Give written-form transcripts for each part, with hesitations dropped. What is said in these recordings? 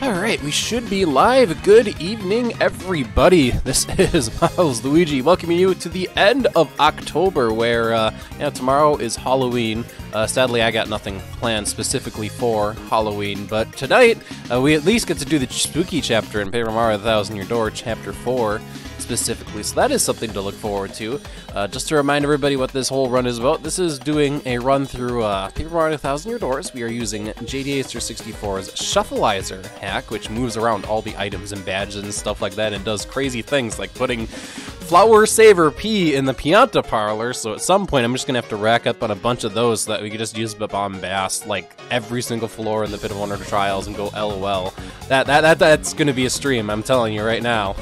Alright, we should be live. Good evening, everybody. This is Miles Luigi welcoming you to the end of October, where tomorrow is Halloween. Sadly, I got nothing planned specifically for Halloween, but tonight we at least get to do the spooky chapter in Paper Mario: The Thousand Year Door, Chapter 4. Specifically, so that is something to look forward to. Just to remind everybody what this whole run is about, this is doing a run through Paper Mario: 1000 Year Doors. We are using JDaster64's Shufflizer hack, which moves around all the items and badges and stuff like that, and does crazy things like putting Flower Saver P in the Pianta Parlor. So at some point, I'm just gonna have to rack up on a bunch of those so that we can just use Bombast like every single floor in the Pit of Wonder Trials and go LOL. That's gonna be a stream. I'm telling you right now.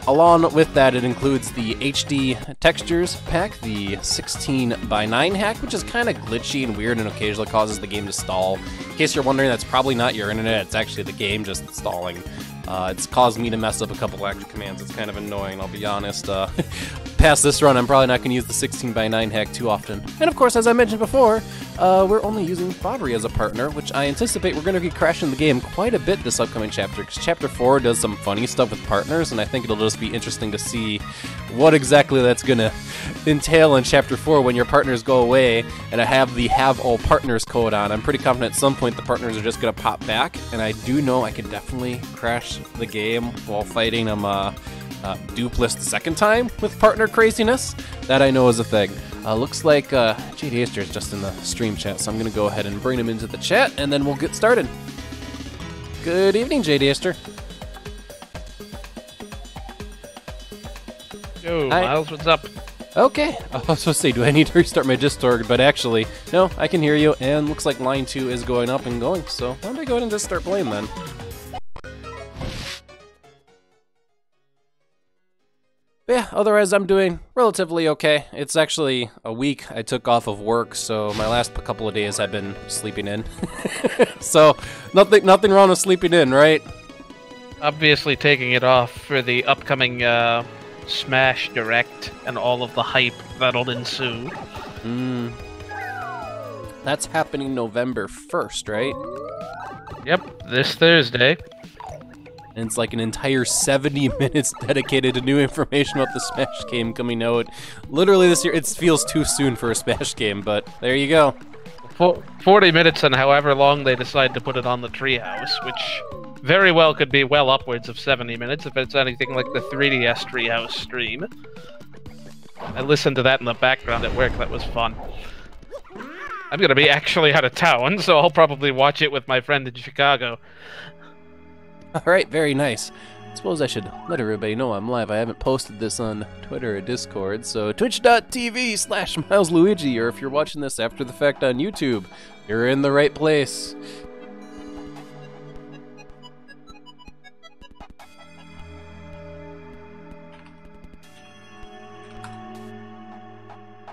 Along with that, it includes the HD Textures pack, the 16:9 hack, which is kind of glitchy and weird and occasionally causes the game to stall. In case you're wondering, that's probably not your internet, it's actually the game just stalling. It's caused me to mess up a couple extra commands. It's kind of annoying, I'll be honest. Past this run, I'm probably not going to use the 16:9 hack too often. And of course, as I mentioned before, we're only using Bobbery as a partner, which I anticipate we're going to be crashing the game quite a bit this upcoming chapter, because Chapter 4 does some funny stuff with partners, and I think it'll just be interesting to see what exactly that's going to entail in Chapter 4 when your partners go away, and I have the Have All Partners code on. I'm pretty confident at some point the partners are just going to pop back, and I do know I can definitely crash the game while fighting them Doopliss the second time with partner craziness. That I know is a thing. Looks like JDaster is just in the stream chat, so I'm going to go ahead and bring him into the chat, and then we'll get started. Good evening, JDaster. Yo, Miles, what's up? Okay, I was supposed to say, do I need to restart my Discord? But actually, no, I can hear you, and looks like line 2 is going up and going, so why don't I go ahead and just start playing then? Yeah, otherwise I'm doing relatively okay. It's actually a week I took off of work, so my last couple of days I've been sleeping in. So, nothing wrong with sleeping in, right? Obviously taking it off for the upcoming Smash Direct and all of the hype that'll ensue. That's happening November 1st, right? Yep, this Thursday. And it's like an entire 70 minutes dedicated to new information about the Smash game coming out. Literally this year, it feels too soon for a Smash game, but there you go. 40 minutes and however long they decide to put it on the Treehouse, which very well could be well upwards of 70 minutes if it's anything like the 3DS Treehouse stream. I listened to that in the background at work, that was fun. I'm gonna be actually out of town, so I'll probably watch it with my friend in Chicago. Alright, very nice. I suppose I should let everybody know I'm live. I haven't posted this on Twitter or Discord, so twitch.tv/MilesLuigi, or if you're watching this after the fact on YouTube, you're in the right place.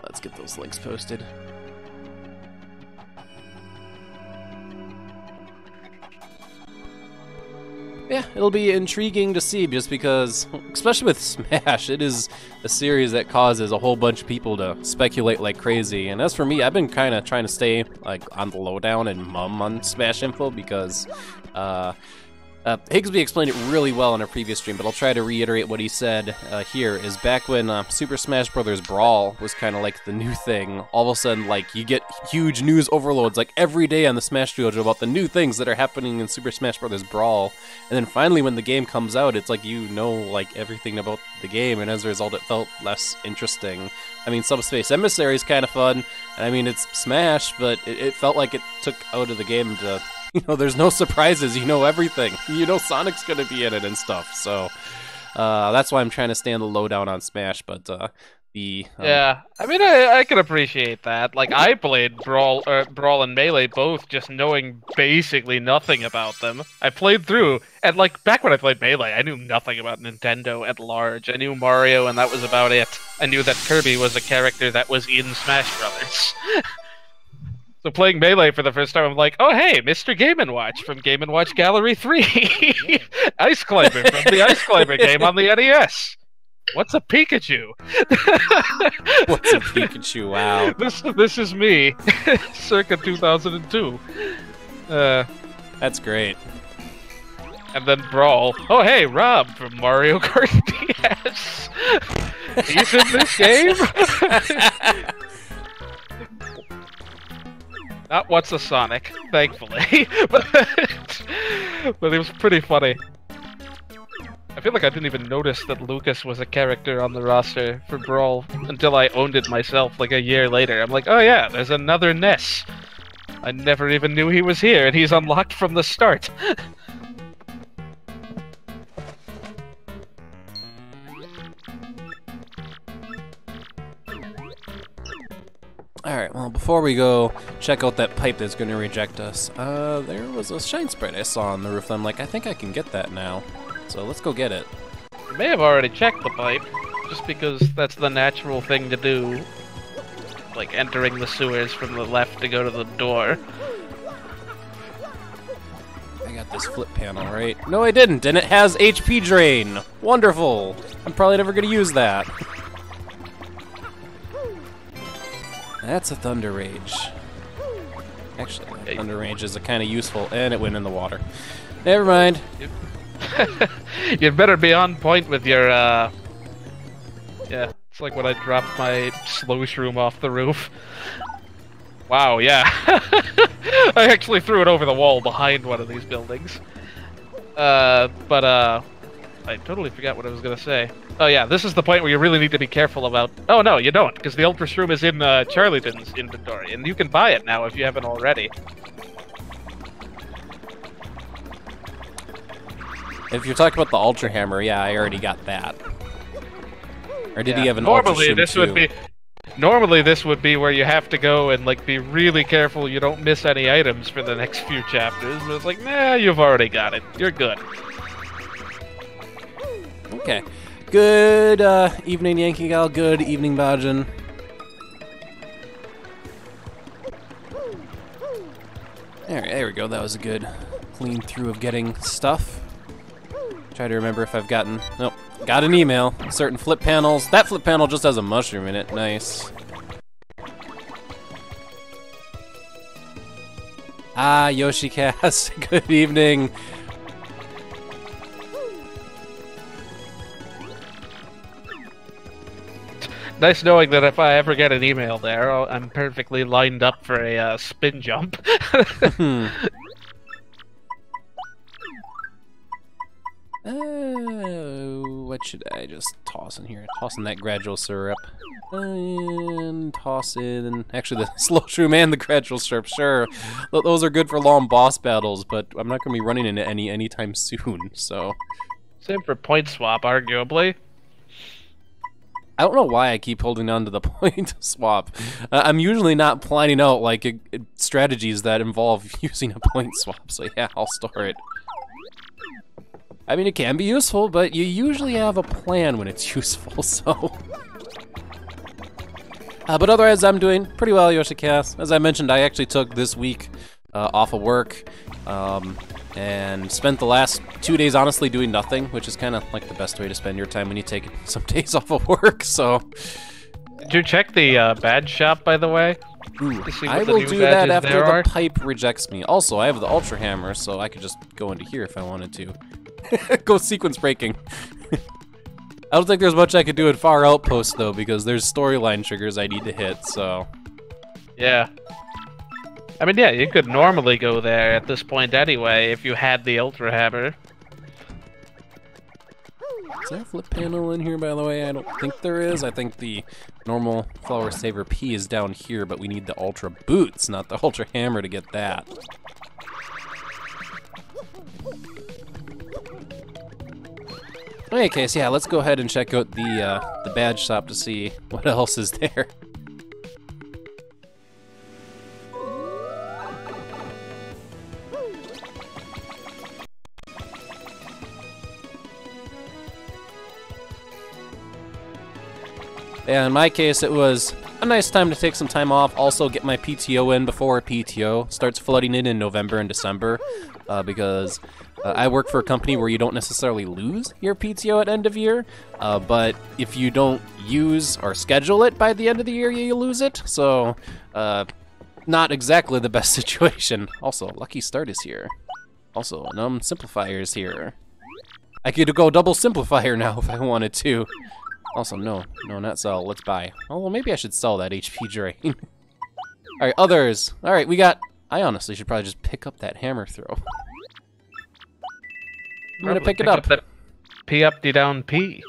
Let's get those links posted. Yeah, it'll be intriguing to see, just because, especially with Smash, it is a series that causes a whole bunch of people to speculate like crazy. And as for me, I've been kind of trying to stay like on the lowdown and mum on Smash info, because Higsby explained it really well in a previous stream, but I'll try to reiterate what he said here, is back when Super Smash Bros. Brawl was kind of like the new thing, all of a sudden, like, you get huge news overloads, like, every day on the Smash Dojo about the new things that are happening in Super Smash Bros. Brawl, and then finally when the game comes out, it's like you know, like, everything about the game, and as a result, it felt less interesting. I mean, Subspace Emissary is kind of fun, and I mean, it's Smash, but it felt like it took out of the game to... You know, there's no surprises, you know everything. You know Sonic's gonna be in it and stuff, so... that's why I'm trying to stay on the lowdown on Smash, but, yeah, I mean, I can appreciate that. Like, I played Brawl and Melee both just knowing basically nothing about them. I played through, and, like, back when I played Melee, I knew nothing about Nintendo at large. I knew Mario, and that was about it. I knew that Kirby was a character that was in Smash Brothers. So playing Melee for the first time, I'm like, oh hey, Mr. Game & Watch from Game & Watch Gallery 3! Ice Climber from the Ice Climber game on the NES! What's a Pikachu? What's a Pikachu? Wow. This is me, circa 2002. That's great. And then Brawl. Oh, hey, Rob from Mario Kart DS. He's in this game? Not What's a Sonic, thankfully. But it was pretty funny. I feel like I didn't even notice that Lucas was a character on the roster for Brawl until I owned it myself like a year later. I'm like, oh yeah, there's another Ness. I never even knew he was here, and he's unlocked from the start. Alright, well, before we go check out that pipe that's going to reject us, there was a shine sprite I saw on the roof. I'm like, I think I can get that now. So let's go get it. I may have already checked the pipe, just because that's the natural thing to do. Like entering the sewers from the left to go to the door. I got this flip panel, right? No, I didn't, and it has HP drain. Wonderful. I'm probably never going to use that. That's a Thunder Rage. Actually, Thunder Rage is a kind of useful, and it went in the water. Never mind. You'd better be on point with your, Yeah, it's like when I dropped my slow shroom off the roof. Wow, yeah. I actually threw it over the wall behind one of these buildings. I totally forgot what I was gonna say. Oh yeah, this is the point where you really need to be careful about... Oh no, you don't, because the Ultra Shroom is in Charlieton's inventory, and you can buy it now if you haven't already. If you're talking about the Ultra Hammer, yeah, I already got that. Or did he have an Ultra Shroom too? Normally this would be where you have to go and like be really careful you don't miss any items for the next few chapters, but it's like, nah, you've already got it. You're good. Okay. Good evening, Yankee Gal. Good evening, Bajin. There we go. That was a good clean through of getting stuff. Try to remember if I've gotten... Nope. Got an email. Certain flip panels. That flip panel just has a mushroom in it. Nice. Ah, Yoshicast. Good evening. Nice knowing that if I ever get an email there, I'm perfectly lined up for a spin jump. What should I just toss in here? Toss in that gradual syrup. And toss in... Actually, the slow shroom and the gradual syrup, sure. Those are good for long boss battles, but I'm not going to be running into any anytime soon, so... Same for point swap, arguably. I don't know why I keep holding on to the point swap. I'm usually not planning out like strategies that involve using a point swap, so yeah, I'll store it. I mean, it can be useful, but you usually have a plan when it's useful, so... but otherwise, I'm doing pretty well, Yoshicast. As I mentioned, I actually took this week off of work, and spent the last 2 days honestly doing nothing, which is kind of like the best way to spend your time when you take some days off of work, so... Did you check the badge shop, by the way? Ooh, I will do that after the pipe rejects me. Also, I have the Ultra Hammer, so I could just go into here if I wanted to. Go sequence breaking. I don't think there's much I could do at Far Outpost, though, because there's storyline triggers I need to hit, so... Yeah. I mean, yeah, you could normally go there at this point anyway, if you had the Ultra Hammer. Is there a flip panel in here, by the way? I don't think there is. I think the normal Flower Saver P is down here, but we need the Ultra Boots, not the Ultra Hammer to get that. Okay, so yeah, let's go ahead and check out the badge shop to see what else is there. Yeah, in my case, it was a nice time to take some time off, also get my PTO in before PTO starts flooding in November and December, because I work for a company where you don't necessarily lose your PTO at end of year, but if you don't use or schedule it by the end of the year, you lose it, so not exactly the best situation. Also, Lucky Start is here. Also, simplifiers here. I could go double simplifier now if I wanted to. Also, no, not sell. Let's buy. Oh, well, maybe I should sell that HP drain. All right, others. All right, we got. I honestly should probably just pick up that hammer throw. I'm gonna pick it up. That P up, D down, P.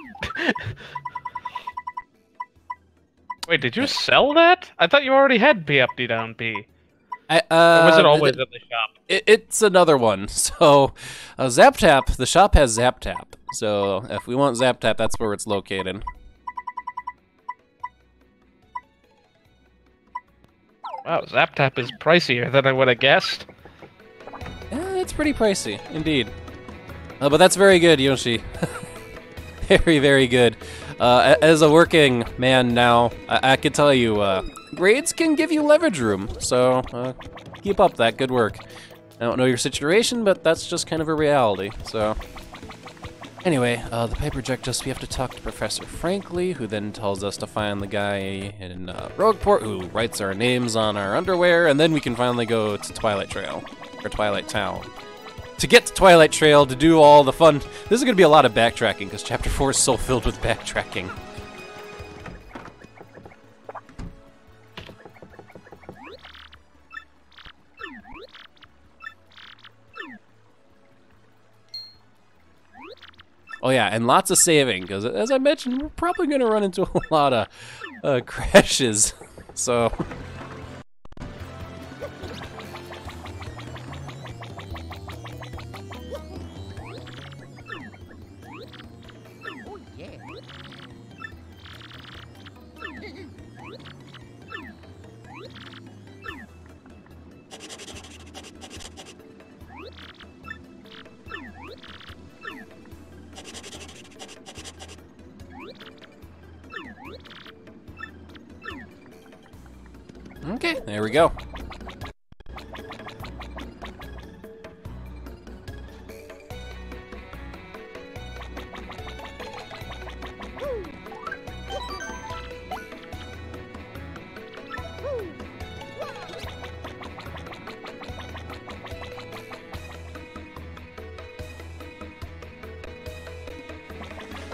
Wait, did you sell that? I thought you already had P up, D down, P. Or was it always at the shop? It's another one. So, Zap Tap, the shop has Zap Tap. So, if we want Zap Tap, that's where it's located. Wow, Zap Tap is pricier than I would have guessed. Yeah, it's pretty pricey, indeed. But that's very good, Yoshi. Very, very good. As a working man now, I can tell you, grades can give you leverage room, so keep up that good work. I don't know your situation, but that's just kind of a reality, so... Anyway, the paper project we have to talk to Professor Frankly, who then tells us to find the guy in Rogueport who writes our names on our underwear, and then we can finally go to Twilight Trail, or Twilight Town. To get to Twilight Trail, to do all the fun... This is going to be a lot of backtracking, because Chapter 4 is so filled with backtracking. Oh yeah, and lots of saving, because as I mentioned, we're probably going to run into a lot of crashes, so... Okay, there we go.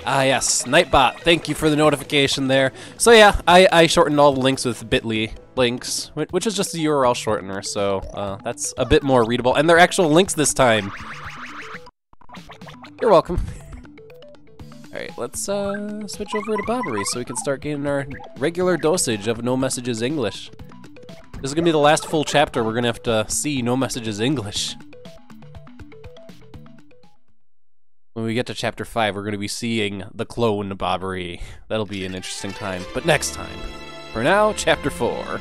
Ah yes, Nightbot, thank you for the notification there. So yeah, I shortened all the links with bit.ly links, which is just a URL shortener, so that's a bit more readable. And they're actual links this time. You're welcome. Alright, let's switch over to Bobbery so we can start getting our regular dosage of No Messages English. This is gonna be the last full chapter we're gonna have to see No Messages English. When we get to Chapter 5, we're going to be seeing the clone Bobbery. That'll be an interesting time, but next time. For now, Chapter 4.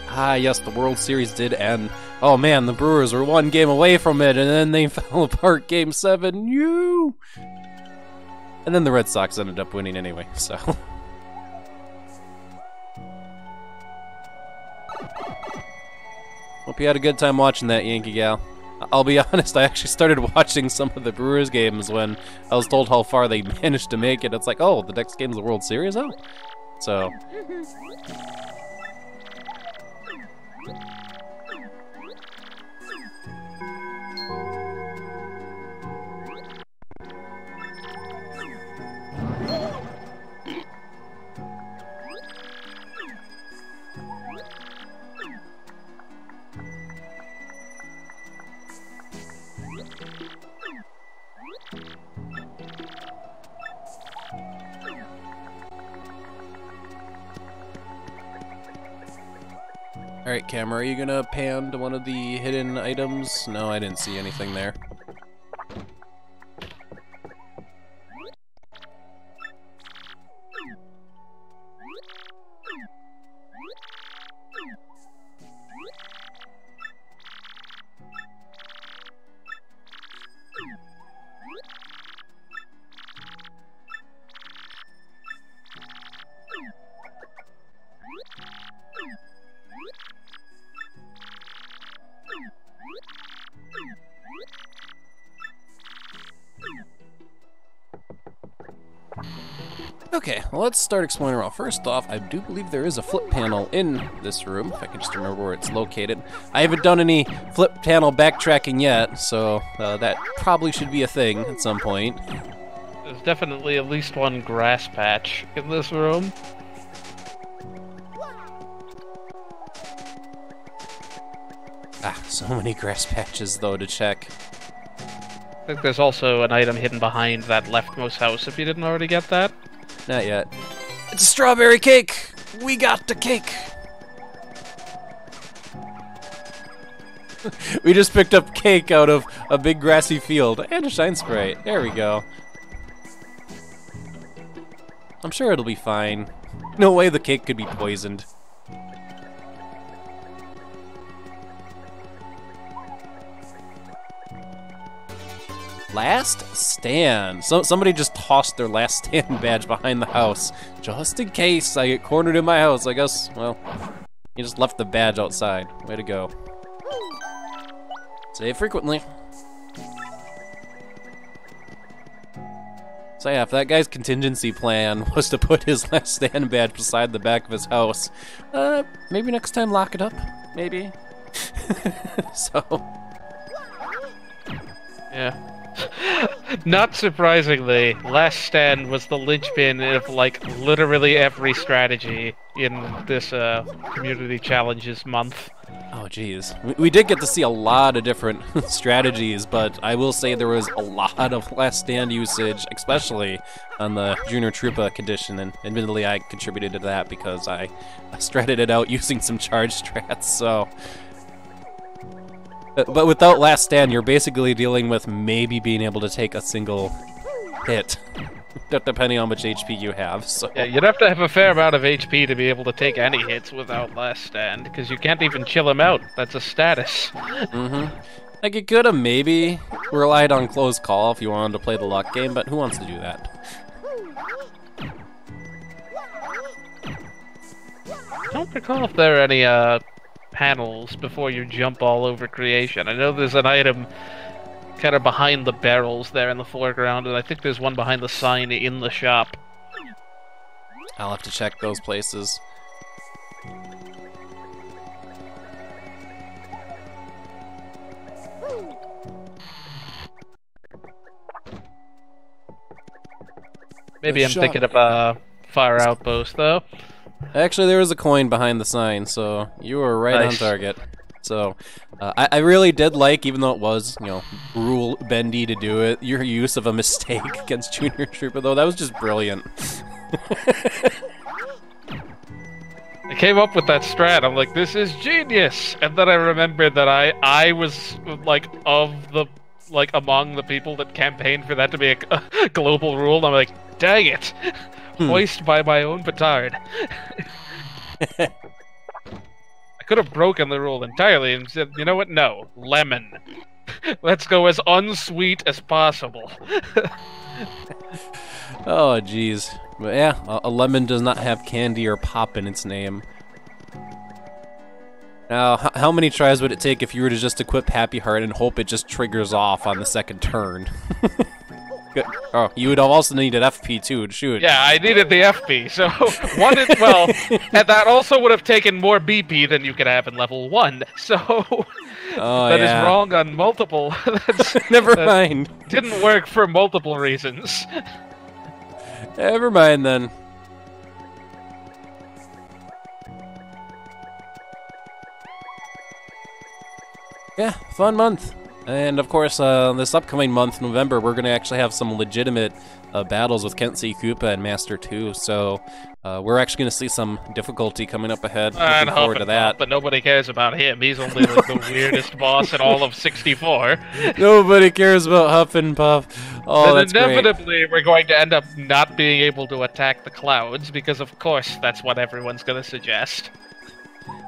Ah, yes, the World Series did end. Oh man, the Brewers were one game away from it, and then they fell apart Game 7. And then the Red Sox ended up winning anyway, so... Hope you had a good time watching that, Yankee Gal. I'll be honest, I actually started watching some of the Brewers games when I was told how far they managed to make it. It's like, oh, the next game's the World Series? Oh. So... Alright, camera, are you gonna pan to one of the hidden items? No, I didn't see anything there. Okay, well, let's start exploring around. First off, I do believe there is a flip panel in this room, if I can just remember where it's located. I haven't done any flip panel backtracking yet, so that probably should be a thing at some point. There's definitely at least one grass patch in this room. So many grass patches, though, to check. I think there's also an item hidden behind that leftmost house, if you didn't already get that. Not yet. It's a strawberry cake! We got the cake! We just picked up cake out of a big grassy field. And a shine sprite. There we go. I'm sure it'll be fine. No way the cake could be poisoned. Last stand. Somebody just tossed their last stand badge behind the house. Just in case I get cornered in my house, I guess, well, you just left the badge outside. Way to go. Save frequently. So yeah, if that guy's contingency plan was to put his last stand badge beside the back of his house, maybe next time lock it up, maybe. So. Yeah. Not surprisingly, Last Stand was the linchpin of, like, literally every strategy in this Community Challenges month. Oh, geez. We did get to see a lot of different strategies, but I will say there was a lot of Last Stand usage, especially on the Junior Troopa condition, and admittedly I contributed to that because I stratted it out using some charge strats, so... But without Last Stand, you're basically dealing with maybe being able to take a single hit, depending on which HP you have. So. Yeah, you'd have to have a fair amount of HP to be able to take any hits without Last Stand, because you can't even chill him out. That's a status. Mm-hmm. Like, you could have maybe relied on Close Call if you wanted to play the luck game, but who wants to do that? I don't recall if there are any, panels before you jump all over creation. I know there's an item kind of behind the barrels there in the foreground, and I think there's one behind the sign in the shop. I'll have to check those places. Maybe I'm thinking of a fire outpost, though. Actually, there was a coin behind the sign, so you were right Nice. on target. So, I really did like, even though it was, you know, rule bendy to do it, your use of a mistake against Junior Troopa, though. That was just brilliant. I came up with that strat. I'm like, this is genius. And then I remembered that I was like among the people that campaigned for that to be a global rule. And I'm like, dang it. Hoist by my own petard. I could have broken the rule entirely and said, you know what? No. Lemon. Let's go as unsweet as possible. Oh, jeez. But yeah, a lemon does not have candy or pop in its name. Now, how many tries would it take if you were to just equip Happy Heart and hope it just triggers off on the second turn? Good. Oh, you would have also needed FP too, shoot. Yeah, I needed the FP, so and that also would have taken more BP than you could have in level 1, so that is wrong on multiple. Never mind. Didn't work for multiple reasons. Never mind then. Yeah, fun month. And of course, this upcoming month, November, we're going to actually have some legitimate battles with Kensei Koopa and Master 2, so we're actually going to see some difficulty coming up ahead. Looking forward to that. But nobody cares about him. He's only like the weirdest boss in all of 64. Nobody cares about Huff and Puff. Oh, then that's inevitably, we're going to end up not being able to attack the clouds, because of course that's what everyone's going to suggest.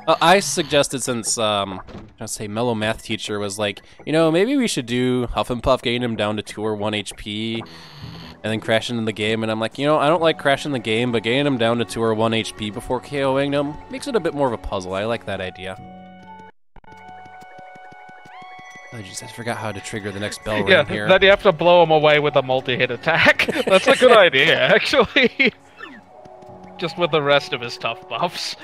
I suggested, since, let's say, Mellow Math Teacher was like, you know, maybe we should do Huff and Puff getting him down to 2 or 1 HP, and then crashing in the game, and I'm like, you know, I don't like crashing the game, but getting him down to 2 or 1 HP before KOing him makes it a bit more of a puzzle. I like that idea. Oh jeez, I forgot how to trigger the next bell ring here. Then you have to blow him away with a multi-hit attack. That's a good idea, actually. just with the rest of his tough buffs.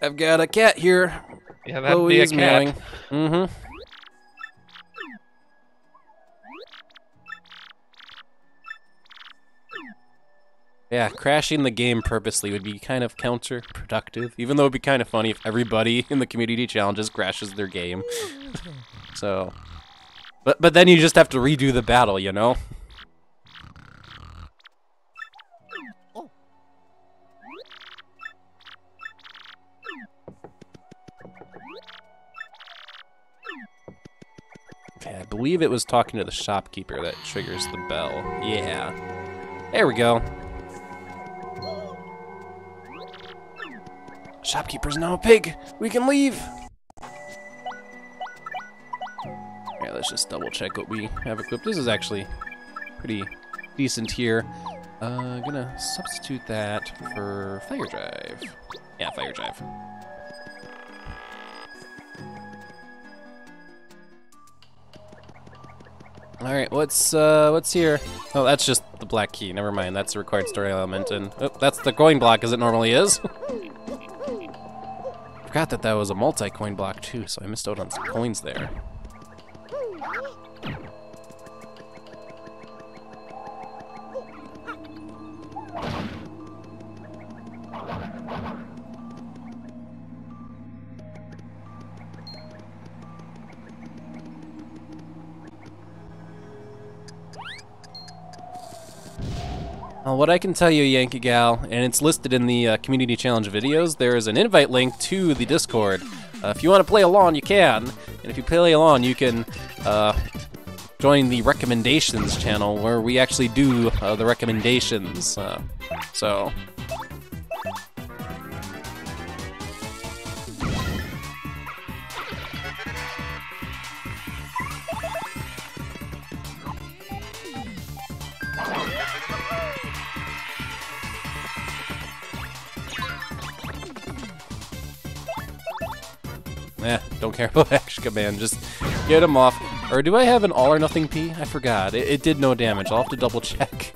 I've got a cat here. Yeah, that'd be a cat. Meowing. Mm-hmm. Yeah, crashing the game purposely would be kind of counterproductive, even though it'd be kind of funny if everybody in the community challenges crashes their game. So, but then you just have to redo the battle, you know? Okay, I believe it was talking to the shopkeeper that triggers the bell. Yeah. There we go. Shopkeeper's now a pig. We can leave. Alright, let's just double check what we have equipped. This is actually pretty decent here. Gonna substitute that for Fire Drive. Yeah, Fire Drive. Alright, what's here? Oh, that's just the black key. Never mind, that's a required story element, and oh, that's the coin block as it normally is. Forgot that was a multi-coin block too, so I missed out on some coins there. What I can tell you, Yankee Gal, and it's listed in the Community Challenge videos, there is an invite link to the Discord. If you want to play along, you can. And if you play along, you can join the recommendations channel where we actually do the recommendations. So... don't care about Action Command, just get him off. Or do I have an all or nothing P? I forgot. It did no damage. I'll have to double check.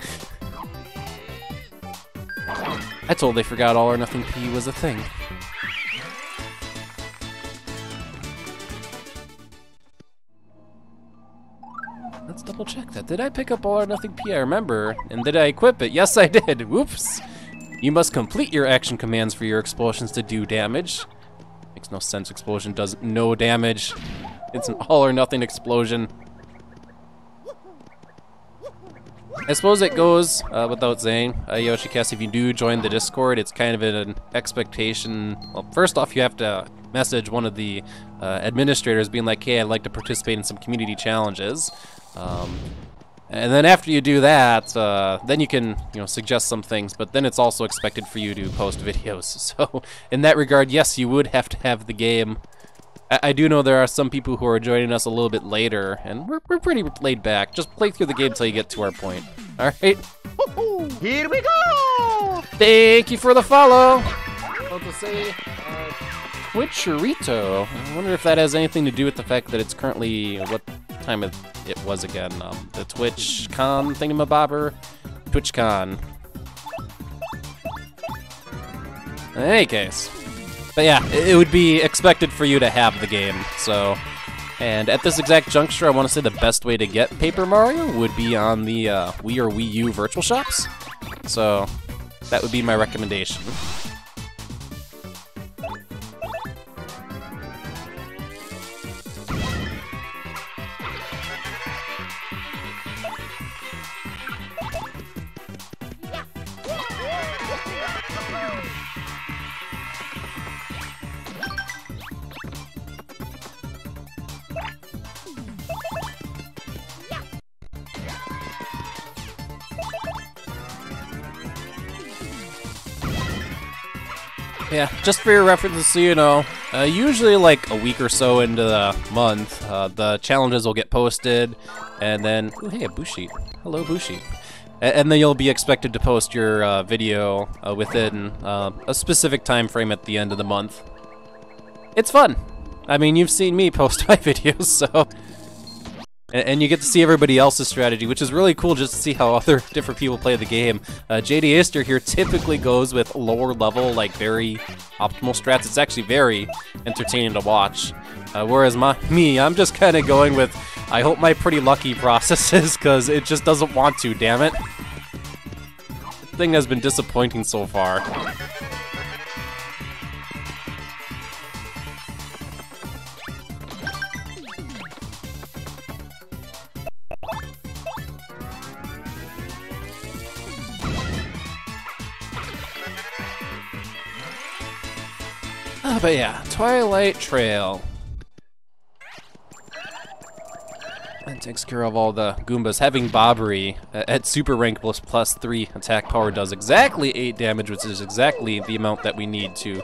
I totally forgot all or nothing P was a thing. Let's double check that. Did I pick up all or nothing P? I remember. And did I equip it? Yes, I did. Whoops. You must complete your action commands for your explosions to do damage. Makes no sense. Explosion does no damage. It's an all or nothing explosion. I suppose it goes without saying, Yoshicast, if you do join the Discord, it's kind of an expectation. Well, first off, you have to message one of the administrators being like, hey, I'd like to participate in some community challenges. And then after you do that, then you can, suggest some things, but then it's also expected for you to post videos. So in that regard, yes, you would have to have the game. I do know there are some people who are joining us a little bit later, and we're pretty laid back. Just play through the game until you get to our point. All right? Here we go! Thank you for the follow! What to say? Twitcherito. I wonder if that has anything to do with the fact that it's currently, what time it was again? The TwitchCon thingamabobber? TwitchCon. In any case. But yeah, it would be expected for you to have the game, so... And at this exact juncture, I want to say the best way to get Paper Mario would be on the Wii or Wii U virtual shops. So, that would be my recommendation. Yeah, just for your reference, so you know, usually like a week or so into the month, the challenges will get posted, and then, oh hey, a Bushi. Hello, Bushi. And then you'll be expected to post your video within a specific time frame at the end of the month. It's fun. I mean, you've seen me post my videos, so... And you get to see everybody else's strategy, which is really cool just to see how other different people play the game. JD Aster here typically goes with lower level, like very optimal strats. It's actually very entertaining to watch. Whereas me, I'm just kind of going with, I hope my pretty lucky processes, because it just doesn't want to, damn it. The thing has been disappointing so far. But yeah, Twilight Trail. That takes care of all the Goombas. Having Bobbery at super rank plus 3 attack power does exactly 8 damage, which is exactly the amount that we need to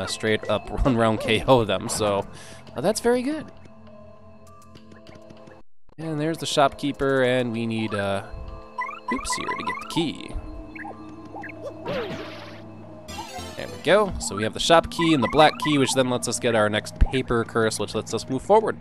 straight up run round KO them, so that's very good. And there's the shopkeeper, and we need Hoops here to get the key. There we go. So we have the shop key and the black key, which then lets us get our next paper curse, which lets us move forward.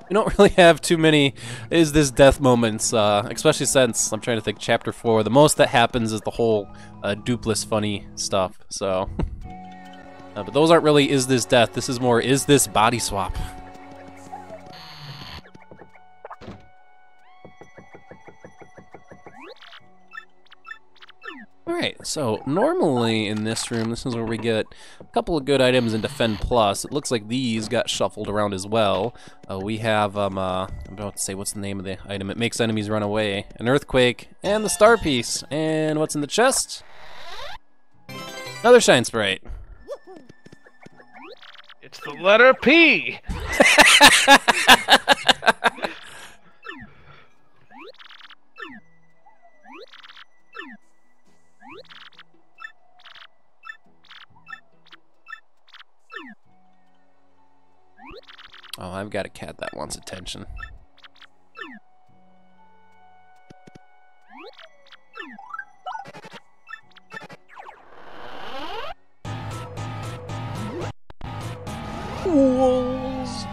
We don't really have too many is this death moments, especially since, I'm trying to think, Chapter 4, the most that happens is the whole Doopliss funny stuff, so. But those aren't really is this death, this is more is this body swap. Alright, so normally in this room, this is where we get a couple of good items in Defend Plus. It looks like these got shuffled around as well. We have, I'm about to say, what's the name of the item? It makes enemies run away. An Earthquake, and the Star Piece. And what's in the chest? Another Shine Sprite. It's the letter P! Oh, I've got a cat that wants attention. Wolves.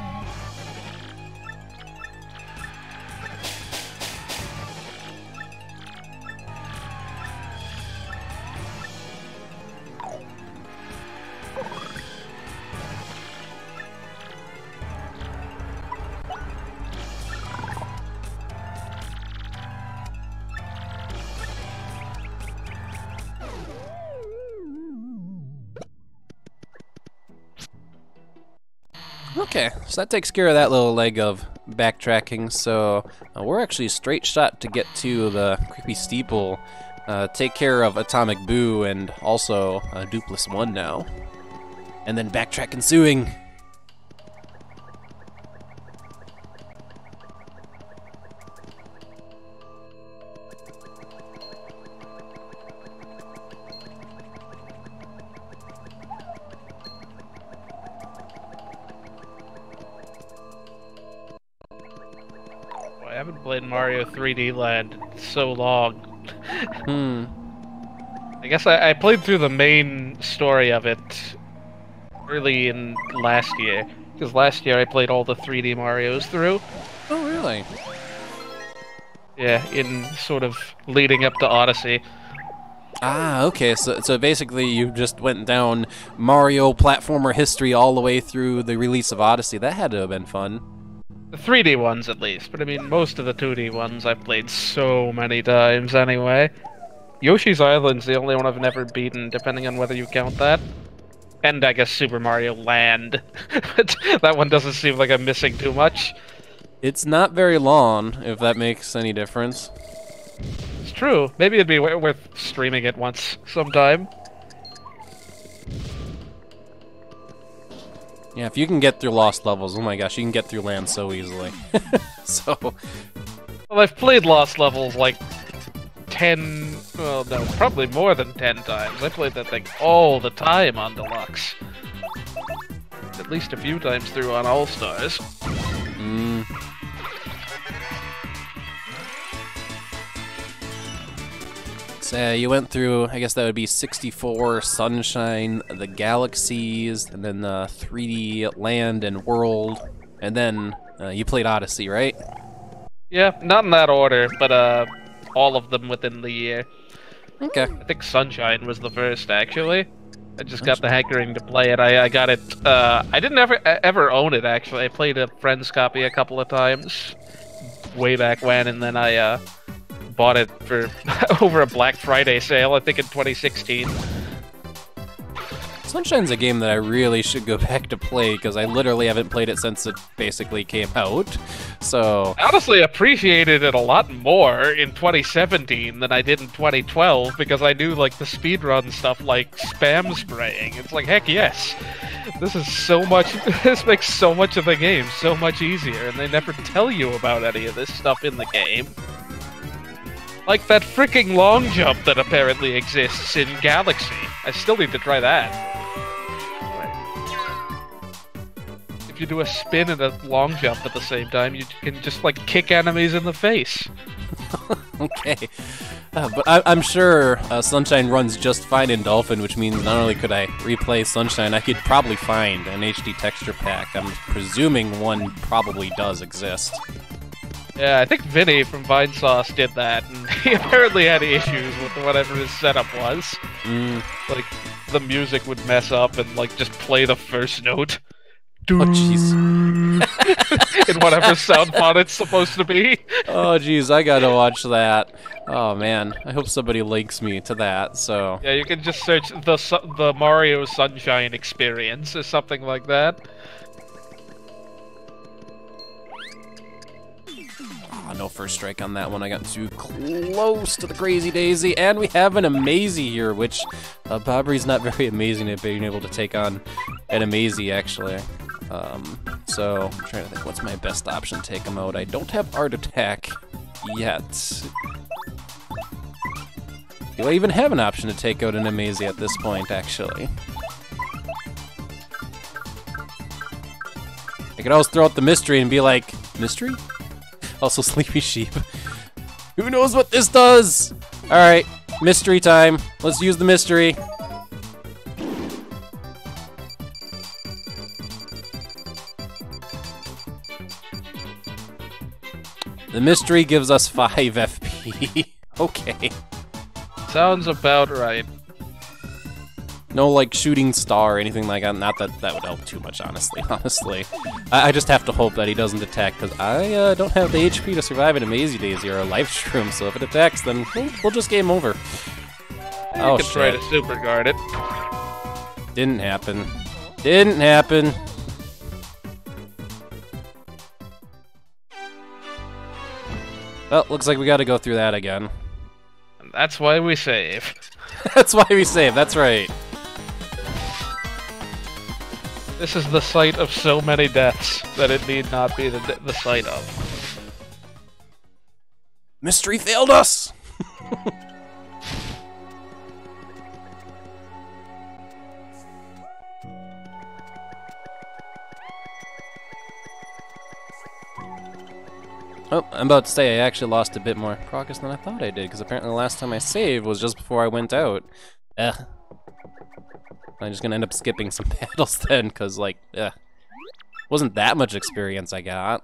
Okay, so that takes care of that little leg of backtracking, so we're actually a straight shot to get to the creepy Steeple, take care of Atomic Boo, and also Doopliss 1 now. And then backtrack ensuing! I haven't played Mario 3D Land in so long. I guess I played through the main story of it early in last year, because last year I played all the 3D Marios through. Oh, really? Yeah, in sort of leading up to Odyssey. Ah, okay, so basically you just went down Mario platformer history all the way through the release of Odyssey. That had to have been fun. The 3D ones, at least, but I mean, most of the 2D ones I've played so many times anyway. Yoshi's Island's the only one I've never beaten, depending on whether you count that. And I guess Super Mario Land. But that one doesn't seem like I'm missing too much. It's not very long, if that makes any difference. It's true. Maybe it'd be worth streaming it once sometime. Yeah, if you can get through Lost Levels, oh my gosh, you can get through Land so easily. So... Well, I've played Lost Levels like 10... well, no, probably more than 10 times. I played that thing all the time on Deluxe. At least a few times through on All-Stars. So you went through, I guess that would be 64, Sunshine, the Galaxies, and then the 3D Land and World, and then you played Odyssey, right? Yeah, not in that order, but all of them within the year. Okay. I think Sunshine was the first, actually. I just got the hankering to play it. I got it. I didn't ever own it, actually. I played a friend's copy a couple of times way back when, and then I bought it for over a Black Friday sale, I think in 2016. Sunshine's a game that I really should go back to play, because I literally haven't played it since it basically came out, so... I honestly appreciated it a lot more in 2017 than I did in 2012, because I knew, like, the speedrun stuff, like spam spraying. It's like, heck yes! This is so much... this makes so much of the game so much easier, and they never tell you about any of this stuff in the game. Like that freaking long jump that apparently exists in Galaxy. I still need to try that. If you do a spin and a long jump at the same time, you can just, like, kick enemies in the face. Okay. But I'm sure Sunshine runs just fine in Dolphin, which means not only could I replay Sunshine, I could probably find an HD texture pack. I'm presuming one probably does exist. Yeah, I think Vinny from Vinesauce did that, and he apparently had issues with whatever his setup was. Like, the music would mess up and, like, just play the first note. Oh, jeez. In whatever sound font it's supposed to be. Oh, jeez, I gotta watch that. Oh, man. I hope somebody links me to that, so... Yeah, you can just search the Mario Sunshine Experience or something like that. Oh, no first strike on that one. I got too close to the Crazy Daisy, and we have an Amazy here, which Bobbery's not very amazing at being able to take on an Amazy, actually. So, I'm trying to think, what's my best option to take him out? I don't have Art Attack yet. Do I even have an option to take out an Amazy at this point, actually? I could always throw out the Mystery and be like, Mystery? Also Sleepy Sheep. Who knows what this does? Alright, Mystery time. Let's use the Mystery. The Mystery gives us 5 FP. Okay. Sounds about right. No, like, shooting star or anything like that. Not that that would help too much, honestly. I just have to hope that he doesn't attack, because I don't have the HP to survive an Amazy Daisy or a Life Shroom, so if it attacks, then we'll just game over. You can try to super guard it. Didn't happen. Didn't happen. Well, looks like we gotta go through that again. And that's why we save. That's why we save, that's right. This is the site of so many deaths that it need not be the site of. Mystery failed us! Oh, I'm about to say I actually lost a bit more progress than I thought I did, because apparently the last time I saved was just before I went out. I'm just gonna end up skipping some battles then, because, like, wasn't that much experience I got.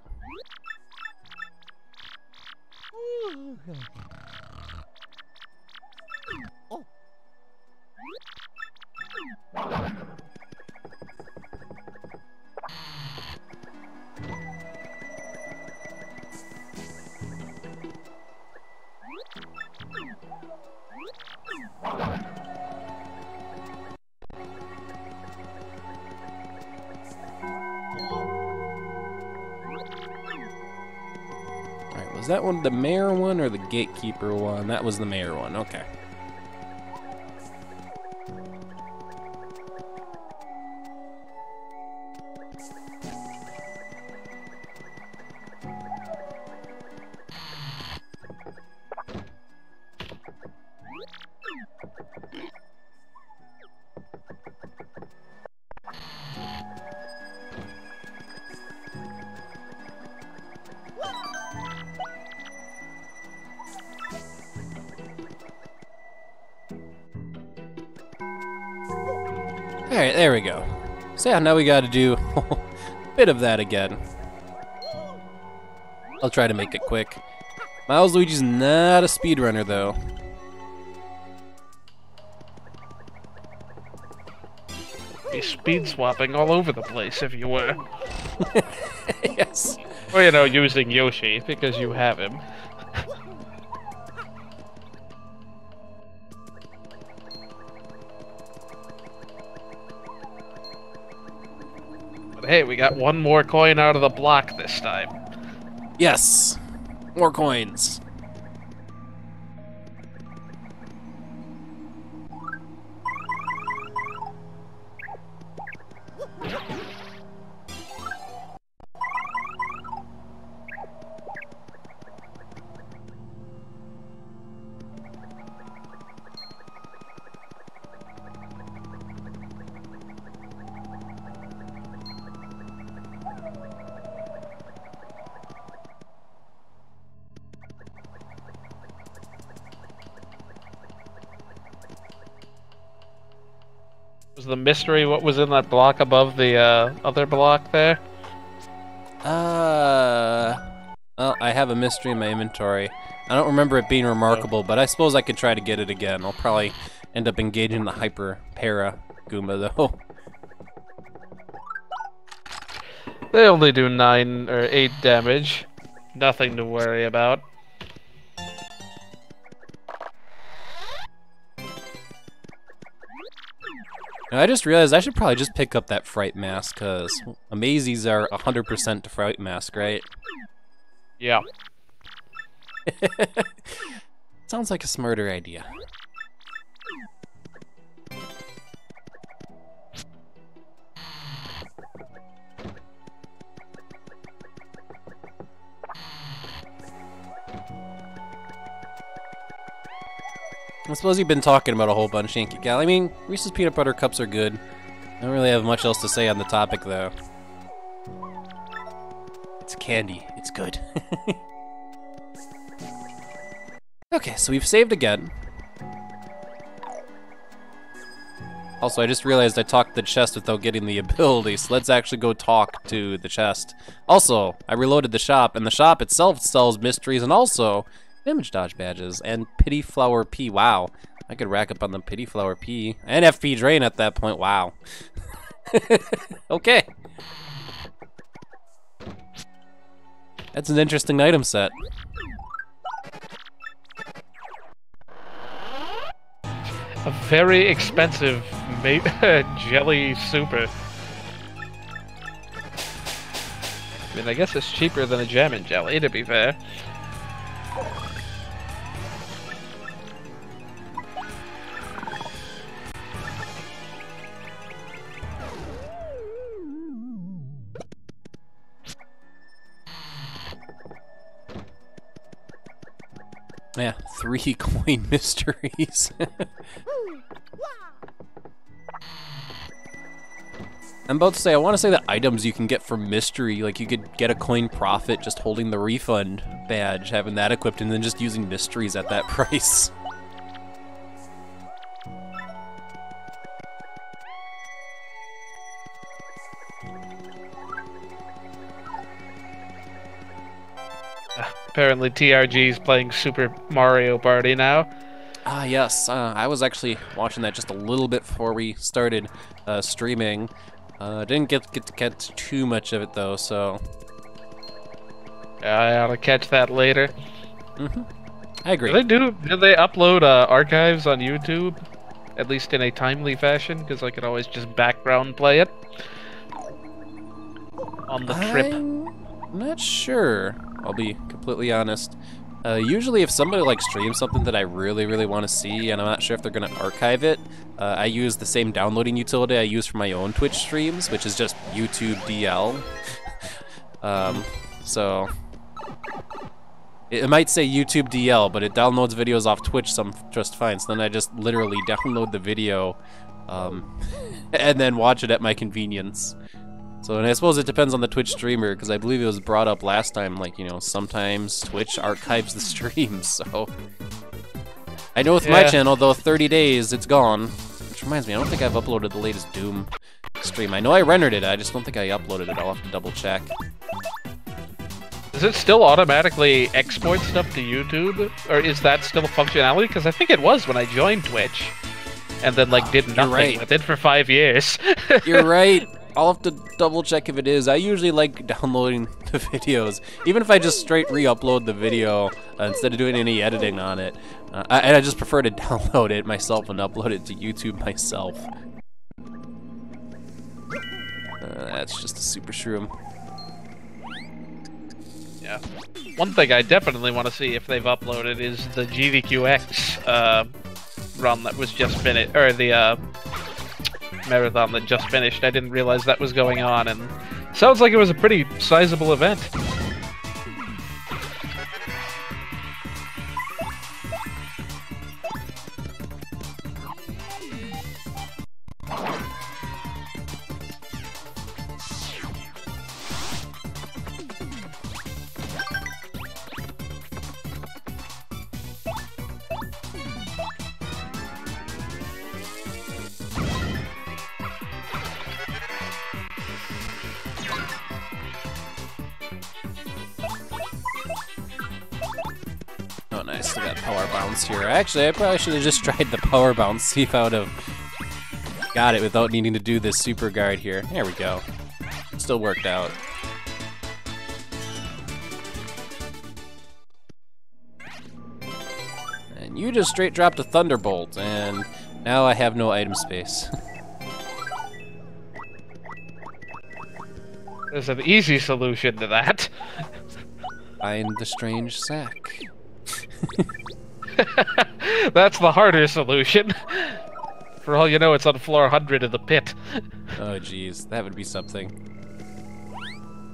Alright, was that one the mayor one or the gatekeeper one? That was the mayor one, okay. Alright, there we go. So yeah, now we gotta do a bit of that again. I'll try to make it quick. Miles Luigi's not a speedrunner, though. Be speed swapping all over the place if you were. Yes. Or, you know, using Yoshi, because you have him. But hey, we got one more coin out of the block this time. Yes. More coins. Was the mystery what was in that block above the other block there? Well, I have a mystery in my inventory. I don't remember it being remarkable, but I suppose I could try to get it again. I'll probably end up engaging the Hyper Para Goomba, though. They only do 9 or 8 damage. Nothing to worry about. I just realized I should probably just pick up that Fright Mask, because Amazies are 100% to Fright Mask, right? Yeah. Sounds like a smarter idea. I suppose you've been talking about a whole bunch, Yankee Gal. I mean, Reese's Peanut Butter Cups are good. I don't really have much else to say on the topic, though. It's candy. It's good. Okay, so we've saved again. Also, I just realized I talked the chest without getting the ability, so let's actually go talk to the chest. Also, I reloaded the shop, and the shop itself sells mysteries and also image dodge badges and Pity Flower P. Wow, I could rack up on the Pity Flower P and FP Drain at that point. Wow. Okay. That's an interesting item set. A very expensive jelly super. I mean, I guess it's cheaper than a jam and jelly, to be fair. Yeah, 3 coin mysteries. I'm about to say, I want to say that items you can get from mystery, like you could get a coin profit just holding the refund badge, having that equipped, and then just using mysteries at that price. Apparently TRG's playing Super Mario Party now. Ah, yes. I was actually watching that just a little bit before we started streaming. Didn't get to catch too much of it, though, so... Yeah, I ought to catch that later. Mm-hmm. I agree. Do they upload archives on YouTube? At least in a timely fashion? Because I could always just background play it. On the trip. I'm not sure. I'll be completely honest. Usually if somebody like streams something that I really, really want to see and I'm not sure if they're going to archive it, I use the same downloading utility I use for my own Twitch streams, which is just YouTube DL. So it might say YouTube DL, but it downloads videos off Twitch just fine. So then I just literally download the video and then watch it at my convenience. So, and I suppose it depends on the Twitch streamer, because I believe it was brought up last time, like, you know, sometimes Twitch archives the streams, so... I know with my channel, though, 30 days, it's gone. Which reminds me, I don't think I've uploaded the latest Doom stream. I know I rendered it, I just don't think I uploaded it. I'll have to double check. Does it still automatically export stuff to YouTube? Or is that still a functionality? Because I think it was when I joined Twitch. And then, like, did nothing with it for 5 years. You're right. I'll have to double check if it is. I usually like downloading the videos. Even if I just straight re-upload the video instead of doing any editing on it. And I just prefer to download it myself and upload it to YouTube myself. That's just a super shroom. Yeah. One thing I definitely want to see if they've uploaded is the GVQX run that was just finished, or the marathon that just finished. I didn't realize that was going on, and sounds like it was a pretty sizable event. Oh, nice. We got power bounce here. Actually, I probably should have just tried the power bounce, see if I would have got it without needing to do this super guard here. There we go. Still worked out. And you just straight dropped a Thunderbolt, and now I have no item space. There's an easy solution to that. Find the strange sack. That's the harder solution. For all you know, it's on floor 100 of the pit. Oh, jeez, that would be something.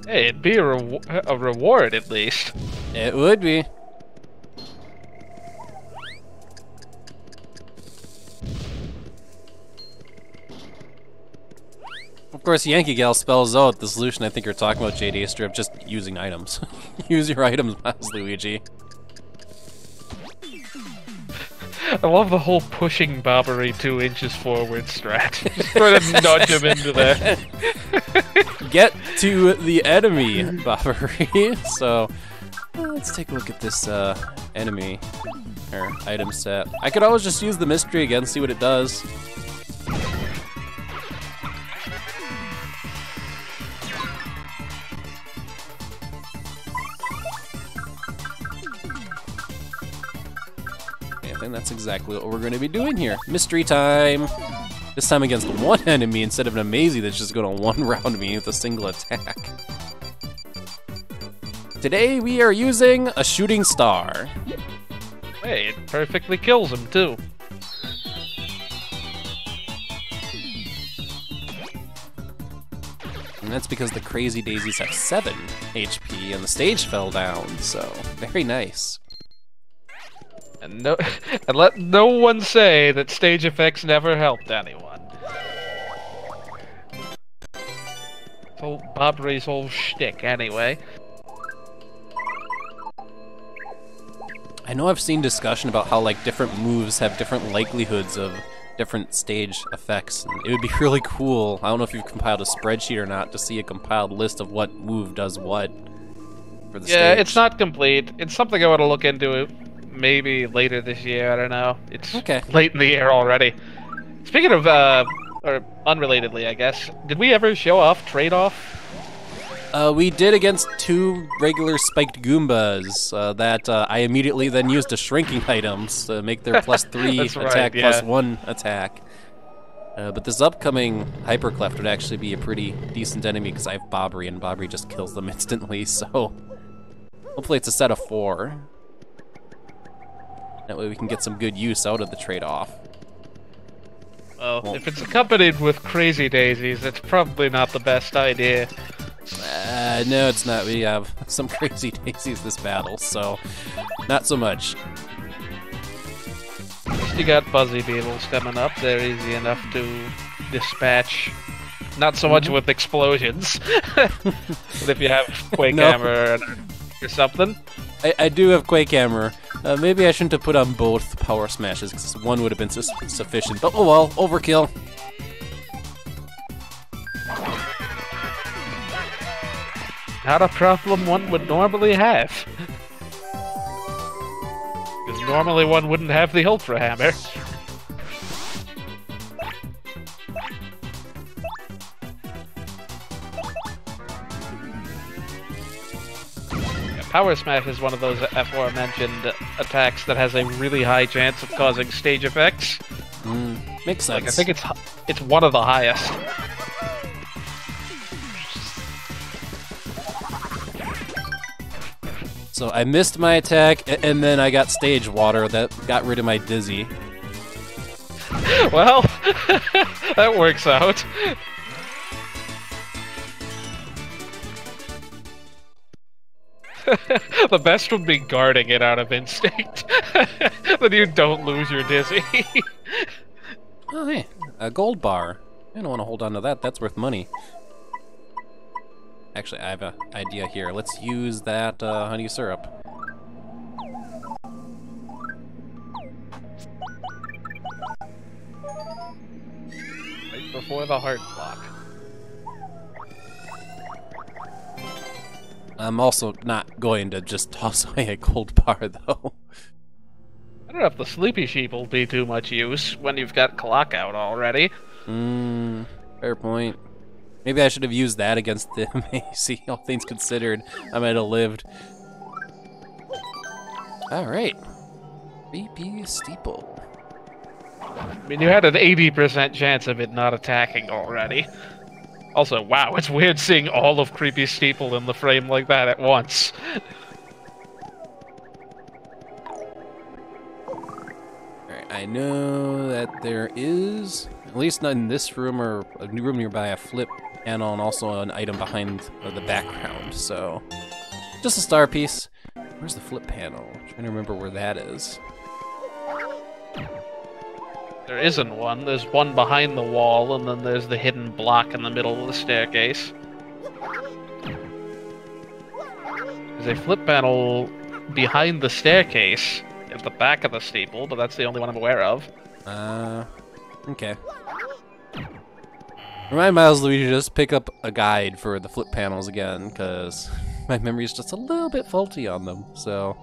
Hey, it'd be a reward, at least. It would be. Of course, Yankee Gal spells out the solution I think you're talking about, JD, strip just using items. Use your items, Miles Luigi. I love the whole pushing Bobbery 2 inches forward strat. Just trying to nudge him into there. Get to the enemy, Bobbery. So, let's take a look at this enemy, or item set. I could always just use the mystery again, see what it does. And that's exactly what we're going to be doing here. Mystery time! This time against one enemy instead of an Amazy that's just going to one-round me with a single attack. Today we are using a shooting star. Hey, it perfectly kills him, too. And that's because the Crazy Daisies have 7 HP and the stage fell down, so very nice. And let no one say that stage effects never helped anyone. It's old Bobbery's whole shtick, anyway. I know I've seen discussion about how like different moves have different likelihoods of different stage effects. And it would be really cool, I don't know if you've compiled a spreadsheet or not, to see a compiled list of what move does what for the stage. Yeah, it's not complete. It's something I want to look into. Maybe later this year, I don't know. It's late in the year already. Speaking of, or unrelatedly, I guess, did we ever show off trade-off? We did against 2 regular spiked Goombas that I immediately then used as shrinking items to make their +3 attack, +1 attack. But this upcoming Hypercleft would actually be a pretty decent enemy because I have Bobbery, and Bobbery just kills them instantly, so hopefully it's a set of 4. That way we can get some good use out of the trade-off. Well, if it's accompanied with Crazy Daisies, it's probably not the best idea. No, it's not. We have some Crazy Daisies this battle, so not so much. You got Buzzy Beetles coming up. They're easy enough to dispatch. Not so much with explosions. But if you have Quake Hammer or something. I do have Quake Hammer. Maybe I shouldn't have put on both power smashes, because one would have been sufficient. But oh well, overkill. Not a problem one would normally have. Because normally one wouldn't have the Ultra Hammer. Power Smash is one of those aforementioned attacks that has a really high chance of causing stage effects. Makes sense. Like, I think it's one of the highest. So I missed my attack, and then I got stage water that got rid of my dizzy. Well, that works out. The best would be guarding it out of instinct. Then you don't lose your dizzy. Oh, hey, a gold bar. I don't want to hold on to that. That's worth money. Actually, I have an idea here. Let's use that honey syrup. Right before the heart block. I'm also not going to just toss away a gold bar, though. I don't know if the Sleepy Sheep will be too much use when you've got clock out already. Fair point. Maybe I should have used that against the Macy, all things considered. I might have lived. Alright. VP Steeple. I mean, you had an 80% chance of it not attacking already. Also, wow, it's weird seeing all of Creepy Steeple in the frame like that at once. Alright, I know that there is, at least not in this room or a new room nearby, a flip panel and also an item behind the background, so just a star piece. Where's the flip panel? I'm trying to remember where that is. There isn't one. There's one behind the wall, and then there's the hidden block in the middle of the staircase. There's a flip panel behind the staircase at the back of the steeple, but that's the only one I'm aware of. Okay. Remind Miles Luigi to just pick up a guide for the flip panels again, because my memory is just a little bit faulty on them, so...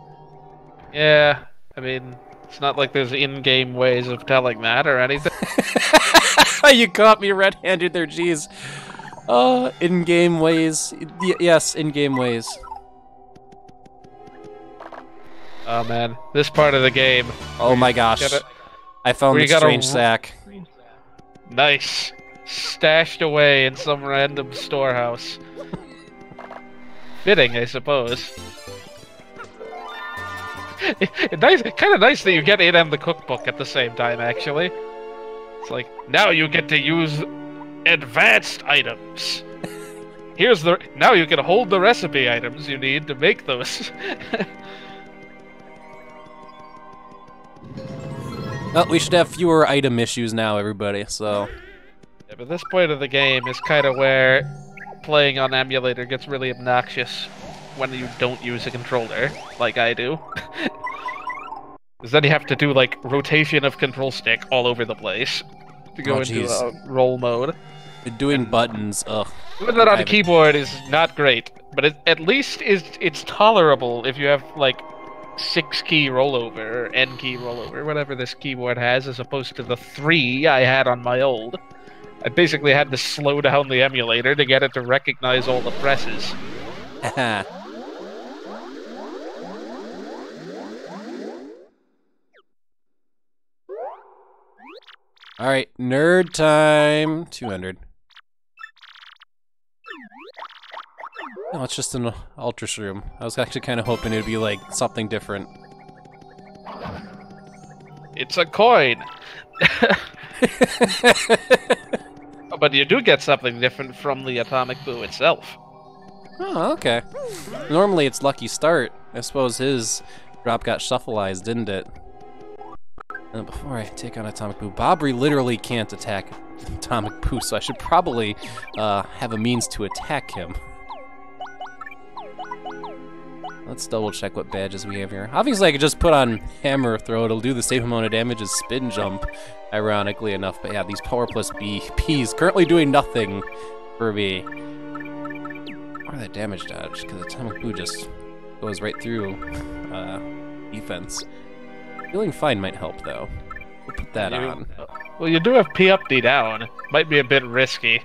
Yeah, I mean... It's not like there's in-game ways of telling that or anything. You caught me red-handed there, jeez. In-game ways. Yes, in-game ways. Oh man, this part of the game. Oh my gosh. I found the strange sack. Nice. Stashed away in some random storehouse. Fitting, I suppose. Nice, kind of nice that you get it and the cookbook at the same time, actually. It's like, now you get to use advanced items. Now you can hold the recipe items you need to make those. Well, we should have fewer item issues now, everybody, so... Yeah, but this point of the game is kind of where playing on emulator gets really obnoxious when you don't use a controller, like I do. Because then you have to do, like, rotation of control stick all over the place to go into roll mode. Doing buttons, ugh. Doing that on a keyboard is not great, but at least it's tolerable if you have, like, 6-key rollover, or N-key rollover, whatever this keyboard has, as opposed to the 3 I had on my old. I basically had to slow down the emulator to get it to recognize all the presses. Alright, nerd time. 200. No, it's just an Ultras room. I was actually kind of hoping it would be like something different. It's a coin! But you do get something different from the Atomic Boo itself. Oh, okay. Normally it's Lucky Start. I suppose his drop got shuffleized, didn't it? Before I take on Atomic Boo, Bobbery literally can't attack Atomic Boo, so I should probably have a means to attack him. Let's double check what badges we have here. Obviously, I could just put on Hammer Throw. It'll do the same amount of damage as Spin Jump, ironically enough. But yeah, these Power Plus Ps currently doing nothing for me. Or that damage dodge, because Atomic Boo just goes right through defense. Feeling Fine might help, though. We'll put that on. Well, you do have P up, D down. Might be a bit risky.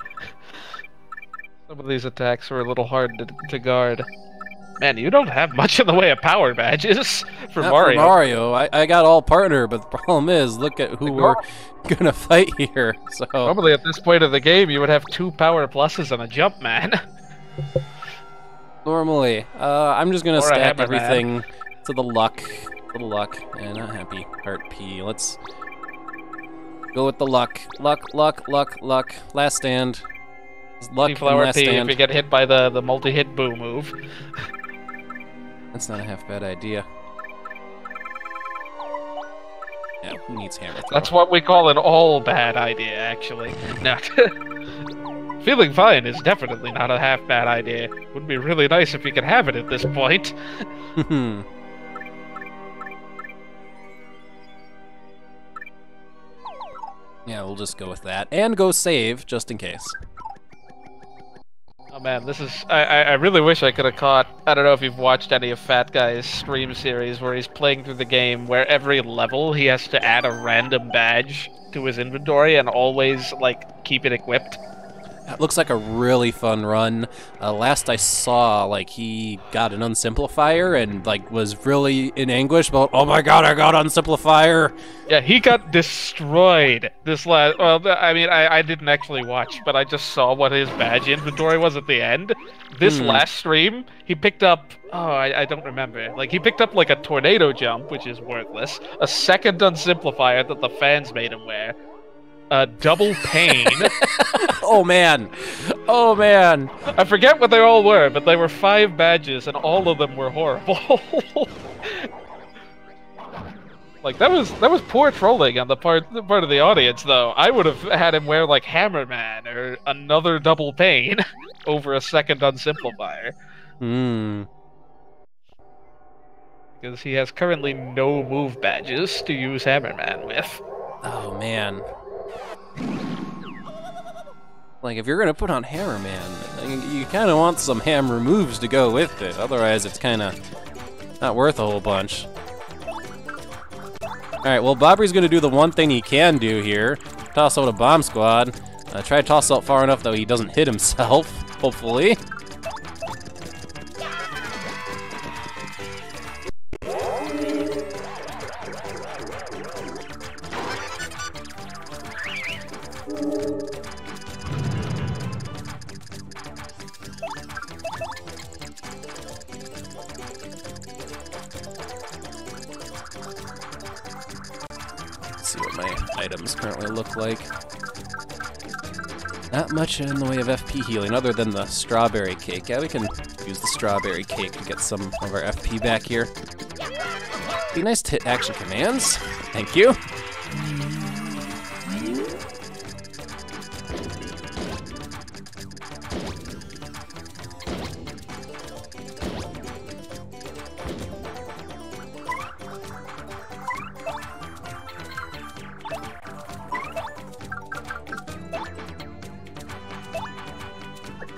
Some of these attacks are a little hard to guard. Man, you don't have much in the way of power badges for Not Mario. For Mario, I got all partner, but the problem is, look at who we're gonna fight here. So normally at this point of the game, you would have 2 power pluses and a jump man. Normally, I'm just gonna stack everything man. to the luck, and not happy. Heart P. Let's go with the luck. Luck. Last stand. Luck Flower last P stand. if you get hit by the multi-hit boo move. That's not a half bad idea. Yeah, who needs Hammer Throw? That's what we call an all bad idea, actually. No. Feeling Fine is definitely not a half bad idea. Would be really nice if we could have it at this point. Yeah, we'll just go with that. And go save, just in case. Oh man, this is... I really wish I could have caught... I don't know if you've watched any of Fat Guy's stream series where he's playing through the game where every level he has to add a random badge to his inventory and always, like, keep it equipped. That looks like a really fun run. Last I saw, like, he got an Unsimplifier and, like, was really in anguish about, oh my god, I got Unsimplifier! Yeah, he got destroyed this last... Well, I mean, I didn't actually watch, but I just saw what his badge inventory was at the end. This last stream, he picked up... Oh, I don't remember. Like, he picked up, like, a Tornado Jump, which is worthless, a second Unsimplifier that the fans made him wear, a Double Pain... Oh man! Oh man! I forget what they all were, but they were 5 badges, and all of them were horrible. Like that was poor trolling on the part of the audience, though. I would have had him wear like Hammerman or another Double Pain over a second Unsimplifier. Because he has currently no move badges to use Hammerman with. Oh man. Like, if you're gonna put on Hammerman, you kind of want some hammer moves to go with it. Otherwise, it's kind of not worth a whole bunch. Alright, well, Bobbery's gonna do the one thing he can do here. Toss out a Bomb Squad. Try to toss out far enough that he doesn't hit himself, hopefully. See what my items currently look like. Not much in the way of FP healing other than the strawberry cake. Yeah, we can use the strawberry cake to get some of our FP back here. Be nice to hit action commands. Thank you.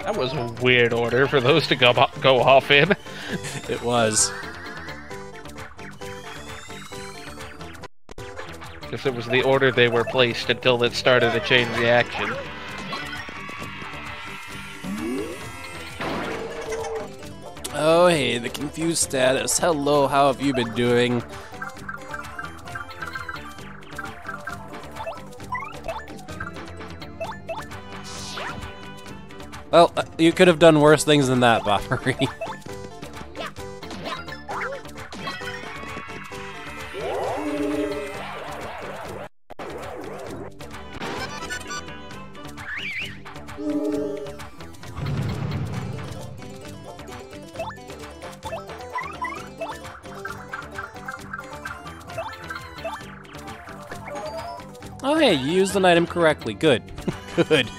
That was a weird order for those to go off in. It was. Because it was the order they were placed until it started to change the action. Oh, hey, the confused status. Hello, how have you been doing? Well, you could have done worse things than that, Bobbery. Oh, hey, you used an item correctly. Good. Good.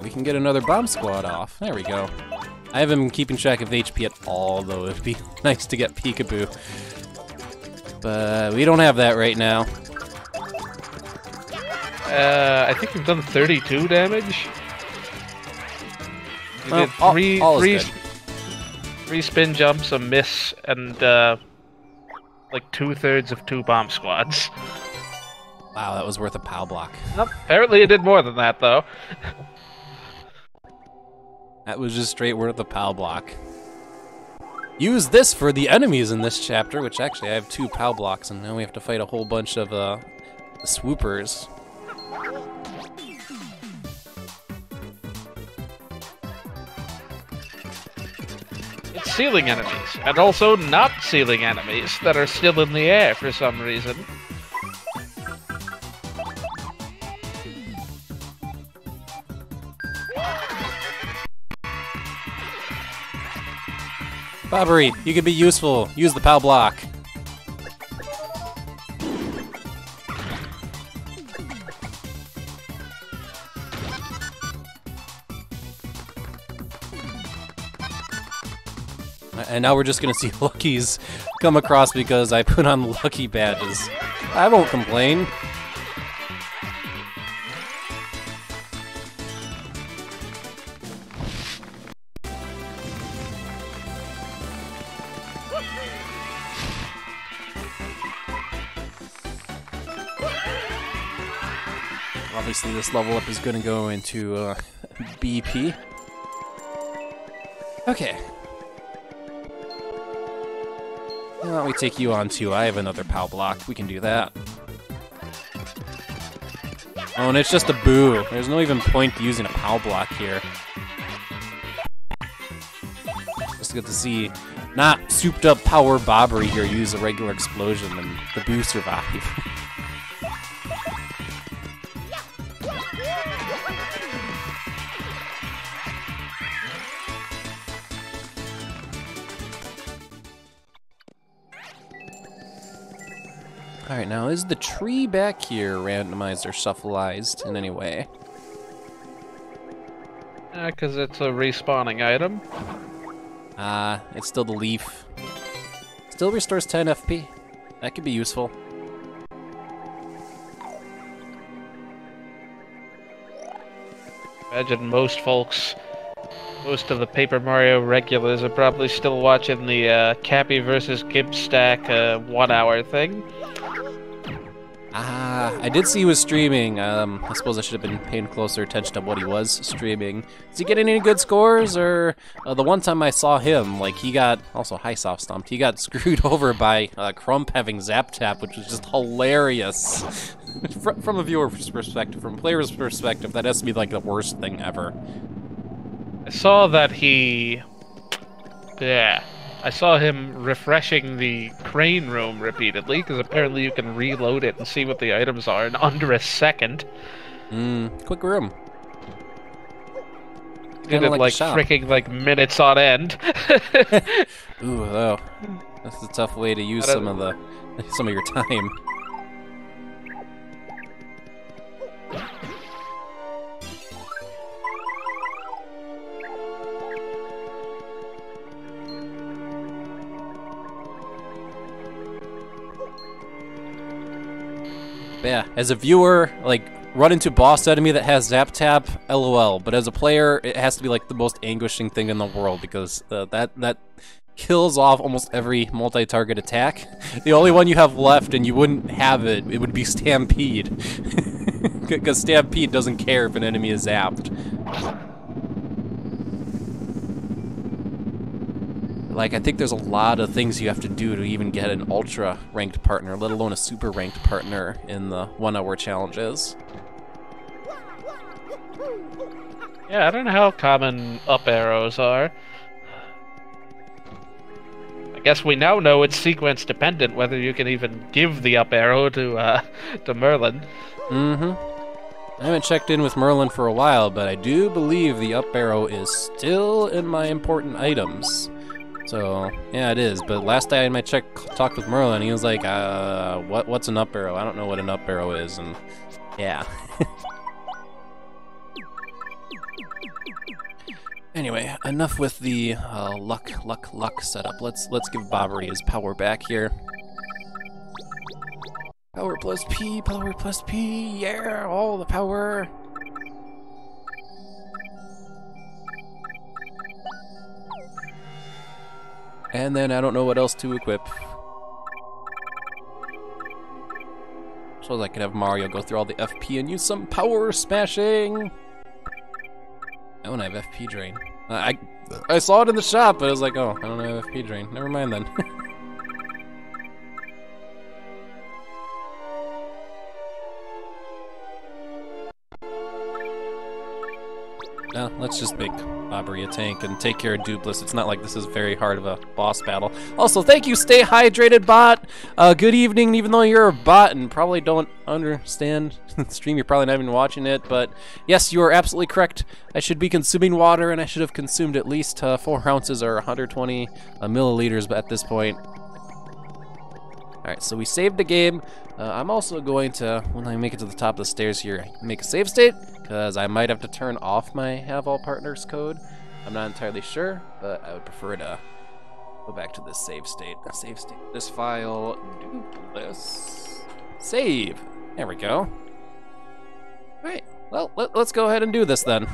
we can get another bomb squad off. There we go. I haven't been keeping track of HP at all, though it'd be nice to get peekaboo. But we don't have that right now. I think we've done 32 damage. We Well, did three spin jumps, a miss, and like 2/3 of 2 bomb squads. Wow, that was worth a POW block. Apparently it did more than that, though. That was just straight worth a POW block. Use this for the enemies in this chapter, which actually I have 2 POW blocks, and now we have to fight a whole bunch of swoopers. It's ceiling enemies, and also not ceiling enemies that are still in the air for some reason. Bobbery, you can be useful. Use the POW block. And now we're just gonna see Luckies come across because I put on Lucky badges. I won't complain. Obviously this level up is gonna go into BP. Okay. Why don't we take you on too? I have another POW block. We can do that. Oh, and it's just a boo. There's no even point to using a POW block here. Just good to see not souped up power Bobbery here use a regular explosion and the boo survive. Alright, now is the tree back here randomized or shuffleized in any way? Because it's a respawning item. It's still the leaf. Still restores 10 FP. That could be useful. Imagine most of the Paper Mario regulars are probably still watching the Cappy versus Gimp Stack 1 hour thing. I did see he was streaming. I suppose I should have been paying closer attention to what he was streaming. Is he getting any good scores? Or the one time I saw him, like he got, also high soft stomped, he got screwed over by Crump having Zap Tap, which was just hilarious. From a viewer's perspective, from a player's perspective, that has to be like the worst thing ever. I saw that I saw him refreshing the crane room repeatedly, because apparently you can reload it and see what the items are in under a second. Quick room. Did it like freaking like minutes on end. Ooh, though. That's a tough way to use some of your time. Yeah, as a viewer, like, run into boss enemy that has Zap Tap, LOL. But as a player, it has to be like the most anguishing thing in the world because that kills off almost every multi-target attack. The only one you have left, and you wouldn't have it, it would be Stampede. Because Stampede doesn't care if an enemy is zapped. Like, I think there's a lot of things you have to do to even get an ultra-ranked partner, let alone a super-ranked partner in the 1 hour challenges. Yeah, I don't know how common up arrows are. I guess we now know it's sequence dependent whether you can even give the up arrow to Merlin. I haven't checked in with Merlin for a while, but I do believe the up arrow is still in my important items. So, yeah, it is. But last time I talked with Merlin, he was like, what's an up arrow? I don't know what an up arrow is, and yeah. Anyway, enough with the luck setup. Let's give Bobbery his power back here. Power plus P, yeah, all the power. And then I don't know what else to equip. So I could have Mario go through all the FP and use some power smashing. I don't have FP drain. I saw it in the shop, but I was like, oh, I don't have FP drain. Never mind then. Now, let's just make Bobbery a tank and take care of Doopliss. It's not like this is very hard of a boss battle. Also, thank you, Stay Hydrated Bot. Good evening, even though you're a bot and probably don't understand the stream, you're probably not even watching it, but yes, you are absolutely correct. I should be consuming water, and I should have consumed at least 4 ounces or 120 milliliters at this point. Alright, so we saved the game. I'm also going to, when I make it to the top of the stairs here, make a save state, because I might have to turn off my Have All Partners code. I'm not entirely sure, but I would prefer to go back to this save state. Save state. This file, Doopliss. Save. There we go. Alright, well, let's go ahead and do this then.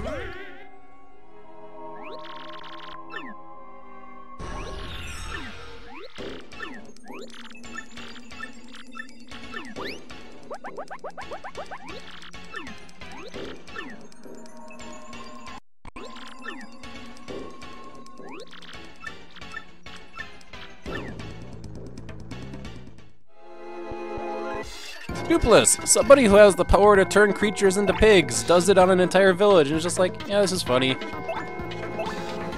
Doopliss, somebody who has the power to turn creatures into pigs, does it on an entire village, and is just like, yeah, this is funny.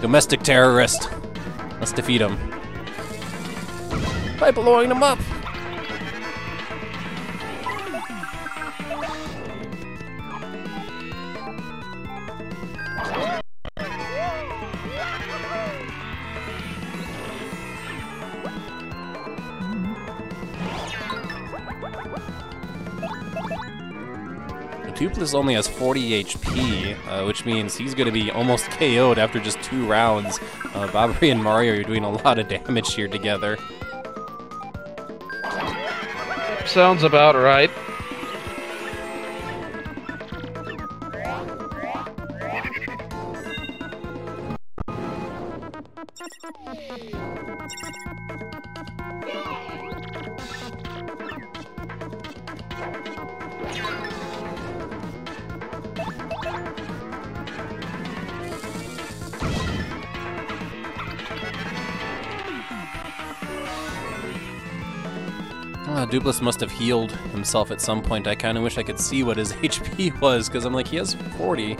Domestic terrorist. Let's defeat him. By blowing him up. Doopliss only has 40 HP, which means he's going to be almost KO'd after just 2 rounds. Bobbery and Mario are doing a lot of damage here together. Sounds about right. Doopliss must have healed himself at some point. I kind of wish I could see what his HP was, because I'm like, he has 40.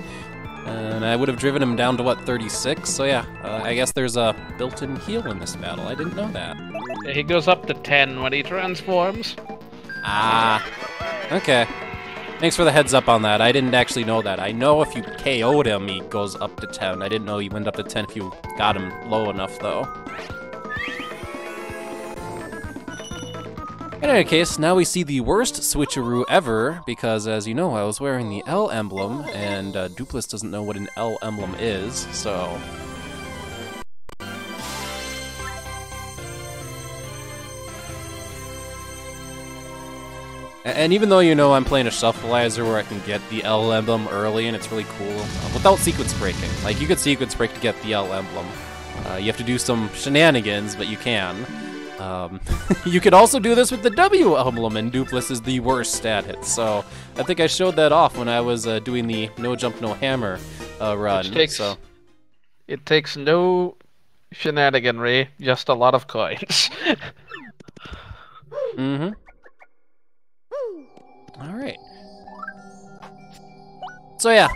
And I would have driven him down to, what, 36? So yeah, I guess there's a built-in heal in this battle. I didn't know that. He goes up to 10 when he transforms. Ah, okay. Thanks for the heads up on that. I didn't actually know that. I know if you KO'd him, he goes up to 10. I didn't know he went up to 10 if you got him low enough, though. In any case, now we see the worst switcheroo ever, because as you know, I was wearing the L emblem, and Doopliss doesn't know what an L emblem is, so... And even though you know I'm playing a Shufflizer where I can get the L emblem early and it's really cool, without sequence breaking. Like, you could sequence break to get the L emblem. You have to do some shenanigans, but you can. You could also do this with the W emblem, and Doopliss is the worst at it. So I think I showed that off when I was doing the no jump, no hammer run. It takes no shenaniganry, just a lot of coins. Mm-hmm. Alright. So yeah,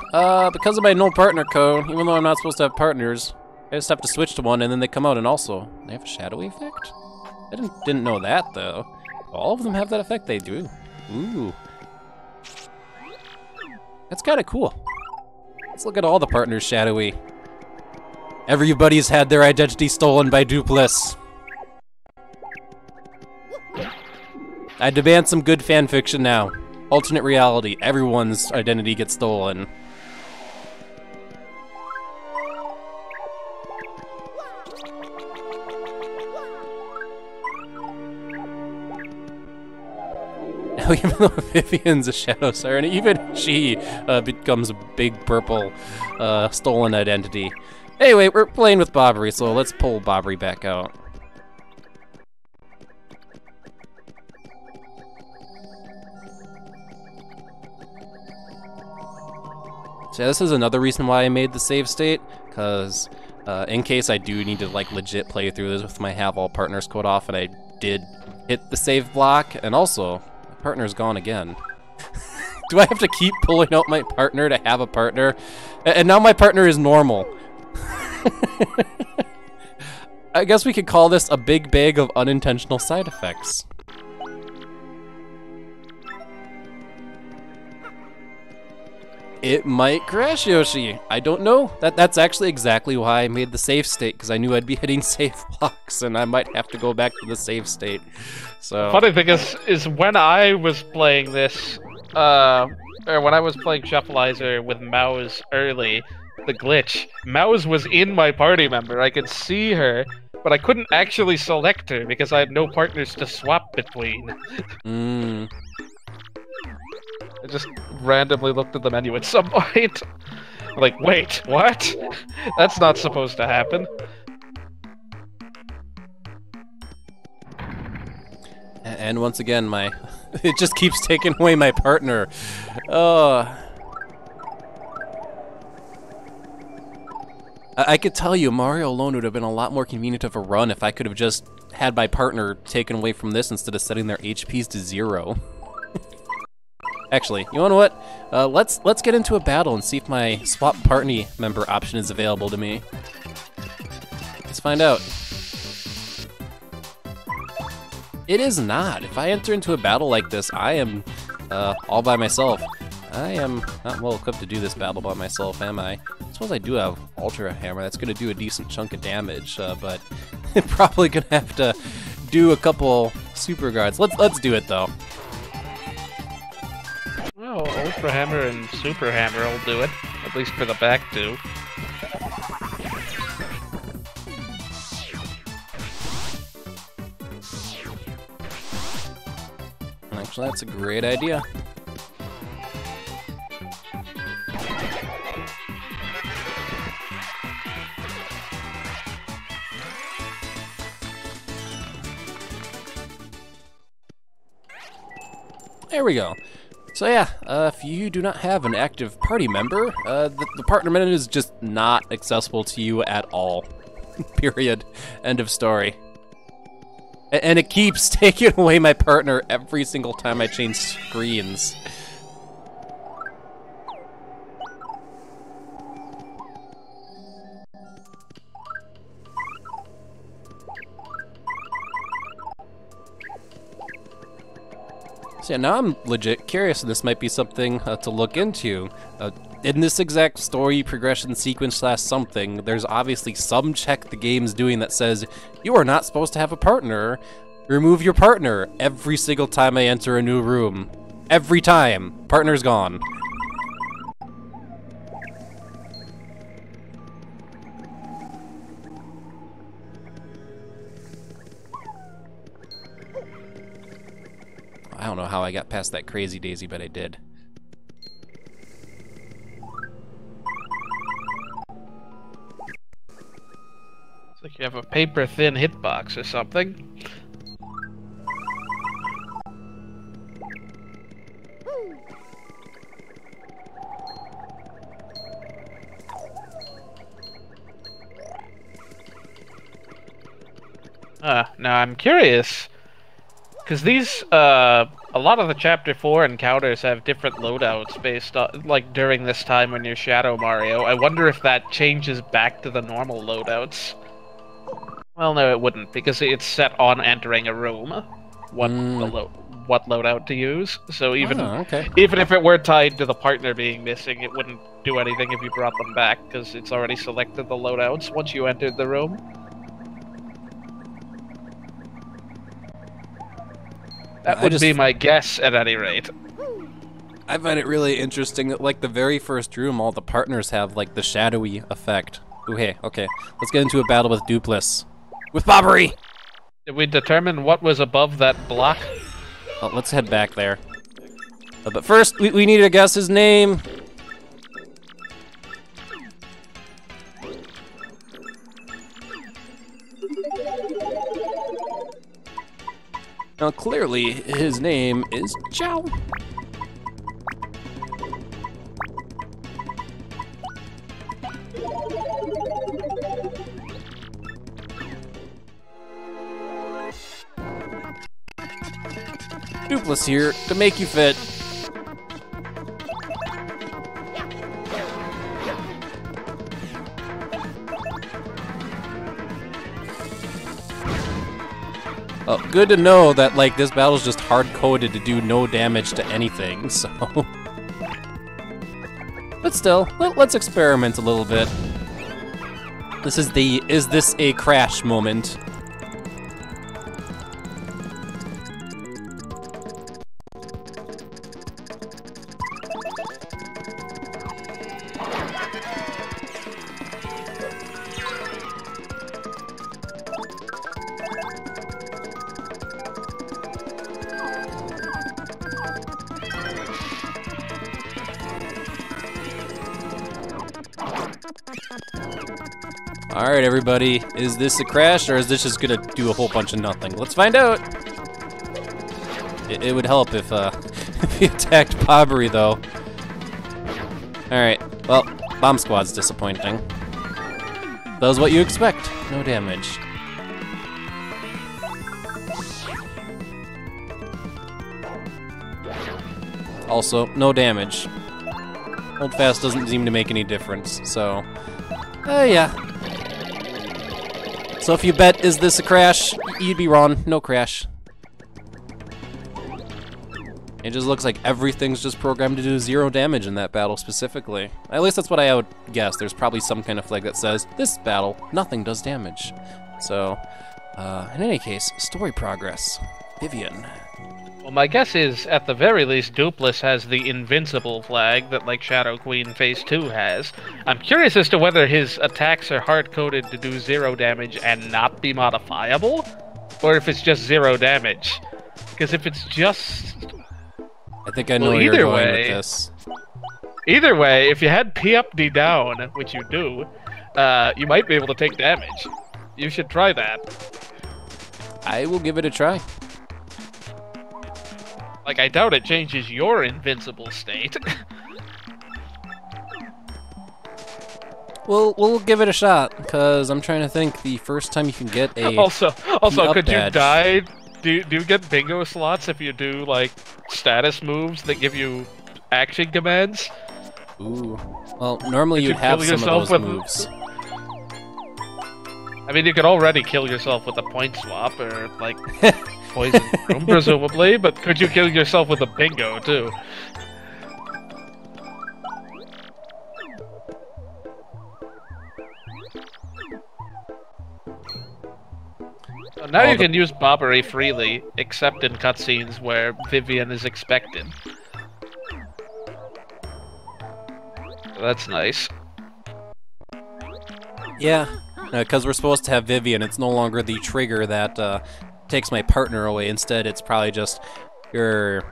because of my no partner code, even though I'm not supposed to have partners, I just have to switch to one and then they come out, and also, they have a shadowy effect? I didn't know that, though. All of them have that effect? They do. Ooh. That's kind of cool. Let's look at all the partners shadowy. Everybody's had their identity stolen by Doopliss. I demand some good fanfiction now. Alternate reality. Everyone's identity gets stolen. how even though Vivian's a shadow siren, even she becomes a big purple stolen identity. Anyway, we're playing with Bobbery, so let's pull Bobbery back out. So yeah, this is another reason why I made the save state, because in case I do need to like legit play through this with my have all partners code off, and I did hit the save block, and also my partner's gone again. Do I have to keep pulling out my partner to have a partner? And now my partner is normal. I guess we could call this a big bag of unintentional side effects. It might crash, Yoshi. I don't know. That's actually exactly why I made the save state, because I knew I'd be hitting save blocks, and I might have to go back to the save state. So funny thing is when I was playing this, or when I was playing Shufflizer with Mouse early, the glitch, Mouse was in my party member. I could see her, but I couldn't actually select her because I had no partners to swap between. I just randomly looked at the menu at some point. Like, wait, what? That's not supposed to happen. And once again, it just keeps taking away my partner. I could tell you, Mario alone would have been a lot more convenient of a run if I could have just had my partner taken away from this instead of setting their HPs to 0. Actually, you know what? Let's get into a battle and see if my swap party member option is available to me. Let's find out. It is not. If I enter into a battle like this, I am all by myself. I am not well equipped to do this battle by myself, am I? I suppose I do have Ultra Hammer. That's going to do a decent chunk of damage, but probably going to have to do a couple Super Guards. Let's do it, though. Well, Ultra Hammer and Super Hammer will do it, at least for the back two. Actually, that's a great idea. There we go. So yeah, if you do not have an active party member, the partner menu is just not accessible to you at all. Period. End of story. And it keeps taking away my partner every single time I change screens. So yeah, now I'm legit curious, and this might be something to look into. In this exact story progression sequence / something, there's obviously some check the game's doing that says, you are not supposed to have a partner. Remove your partner every single time I enter a new room. Every time. Partner's gone. I don't know how I got past that crazy daisy, but I did. It's like you have a paper-thin hitbox or something. Now I'm curious, because these, a lot of the Chapter 4 encounters have different loadouts based on, like, during this time when you're Shadow Mario. I wonder if that changes back to the normal loadouts. Well, no, it wouldn't, because it's set on entering a room, what loadout to use. So even if it were tied to the partner being missing, it wouldn't do anything if you brought them back, because it's already selected the loadouts once you entered the room. That would be my guess, at any rate. I find it really interesting that, like, the very first room, all the partners have, like, the shadowy effect. Ooh, hey, okay. Let's get into a battle with Doopliss. With Bobbery! Did we determine what was above that block? Well, let's head back there. But first, we need to guess his name. Now, clearly, his name is Chow. Doopliss here to make you fit. Oh, good to know that, like, this battle's just hard-coded to do no damage to anything, so... But still, let's experiment a little bit. This is the "is this a crash" moment. Alright, everybody, is this a crash, or is this just gonna do a whole bunch of nothing? Let's find out! It would help if, if he attacked Bobbery, though. Alright, well, Bomb Squad's disappointing. Does what you expect. No damage. Also, no damage. Hold fast doesn't seem to make any difference, so... yeah. So if you bet, is this a crash? You'd be wrong. No crash. It just looks like everything's just programmed to do 0 damage in that battle specifically. At least that's what I would guess. There's probably some kind of flag that says, this battle, nothing does damage. So, in any case, story progress. Vivian. Well, my guess is, at the very least, Doopliss has the invincible flag that, like, Shadow Queen Phase 2 has. I'm curious as to whether his attacks are hard-coded to do 0 damage and not be modifiable, or if it's just 0 damage. Because if it's just... I think I know where you're going with this. Either way, if you had P up, D down, which you do, you might be able to take damage. You should try that. I will give it a try. Like, I doubt it changes your invincible state. We'll give it a shot, because I'm trying to think the first time you can get a Also, could badge. you die? Do you get bingo slots if you do, like, status moves that give you action commands? Ooh. Well, normally you'd have some of those moves. I mean, you could already kill yourself with a point swap, or, like... Poison room, presumably, but could you kill yourself with a bingo, too? So now you can use Bobbery freely, except in cutscenes where Vivian is expected. So that's nice. Yeah, because we're supposed to have Vivian, it's no longer the trigger that, takes my partner away. Instead, it's probably just your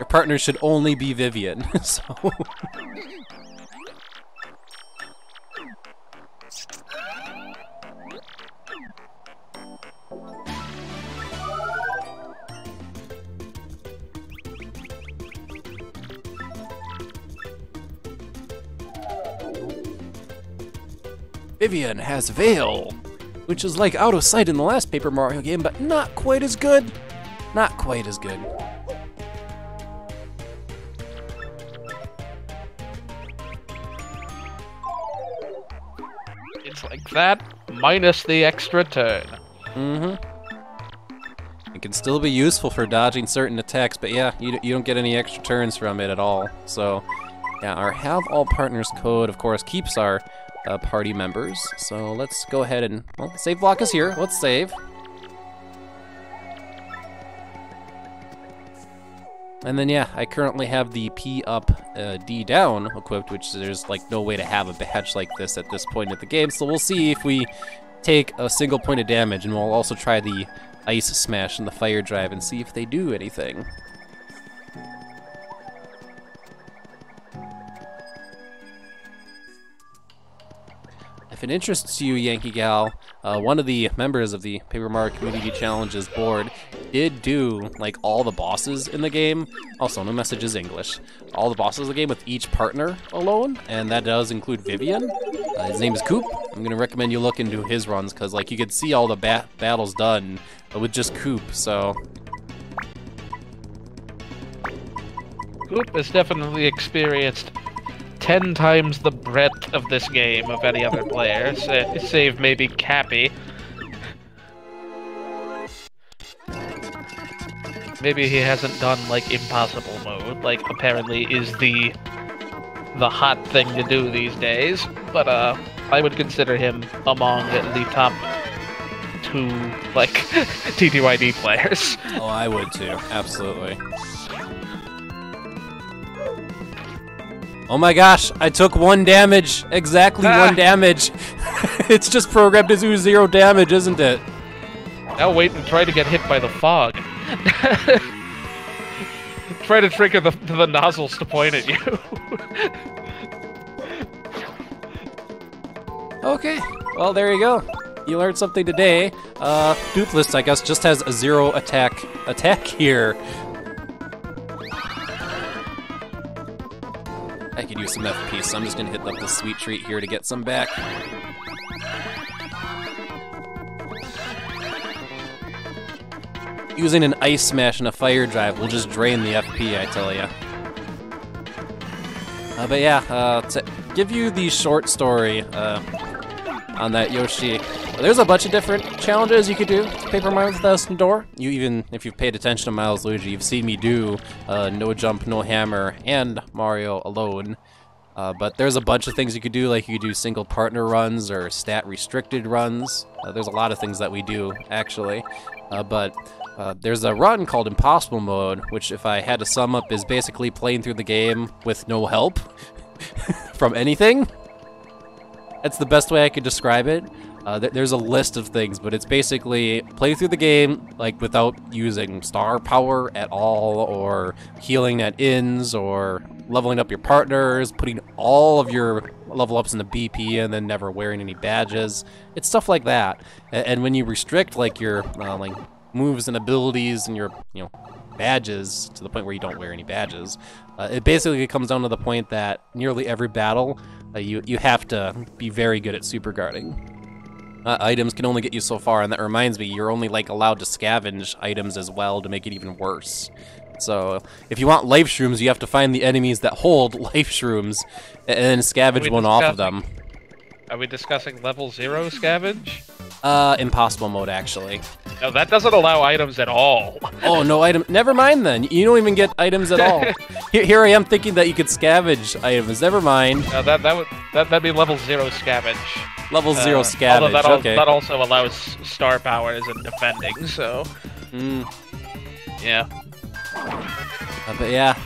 partner should only be Vivian. So Vivian has Veil, which is like out of sight in the last Paper Mario game, but not quite as good. Not quite as good. It's like that, minus the extra turn. Mm-hmm. It can still be useful for dodging certain attacks, but yeah, you don't get any extra turns from it at all. So, yeah, our Have All Partners code, of course, keeps our party members. So let's go ahead and, well, save block is here. Let's save. And then, yeah, I currently have the P up, D down equipped, which there's, like, no way to have a badge like this at this point of the game. So we'll see if we take a single point of damage, and we'll also try the Ice Smash and the Fire Drive and see if they do anything. if it interests you, Yankee Gal, one of the members of the Paper Mario Community Challenges board did do, like, all the bosses in the game. Also, no messages English. All the bosses of the game with each partner alone, and that does include Vivian. His name is Coop. I'm going to recommend you look into his runs, because, like, you could see all the battles done with just Coop, so... Coop has definitely experienced 10 times the breadth of this game of any other player, save maybe Cappy. Maybe he hasn't done, like, impossible mode, like, apparently is the hot thing to do these days, but, I would consider him among the top 2, like, TTYD players. Oh, I would too, absolutely. Oh my gosh, I took 1 damage. Exactly 1 damage. It's just programmed to do 0 damage, isn't it? Now wait and try to get hit by the fog. Try to trigger the nozzles to point at you. Okay, well there you go. You learned something today. Doopliss, I guess, just has a 0 attack here. I could use some FP, so I'm just gonna hit up the sweet treat here to get some back. Using an ice smash and a fire drive will just drain the FP, I tell ya. But yeah, to give you the short story on that Yoshi, there's a bunch of different challenges you could do to Paper Mario The Thousand Door. You even, if you've paid attention to Miles Luigi, you've seen me do No Jump, No Hammer, and Mario Alone. But there's a bunch of things you could do, like you could do single partner runs or stat restricted runs. There's a lot of things that we do, actually. But there's a run called Impossible Mode, which if I had to sum up is basically playing through the game with no help from anything. That's the best way I could describe it. There's a list of things, but it's basically play through the game like without using star power at all, or healing at ends, or leveling up your partners, putting all of your level ups in the BP, and then never wearing any badges. It's stuff like that. And when you restrict like your like moves and abilities and your badges to the point where you don't wear any badges, it basically comes down to the point that nearly every battle you have to be very good at super guarding. Items can only get you so far, and that reminds me, you're only like allowed to scavenge items as well to make it even worse. So if you want life shrooms, you have to find the enemies that hold life shrooms and then scavenge one off of them. Are we discussing level 0 scavenge? Impossible mode, actually. No, that doesn't allow items at all. Oh, no item. Never mind then. You don't even get items at all. Here I am thinking that you could scavenge items. Never mind. No, that'd be level 0 scavenge. Level 0 scavenge. Although okay. that also allows star powers and defending. So. Yeah. But yeah,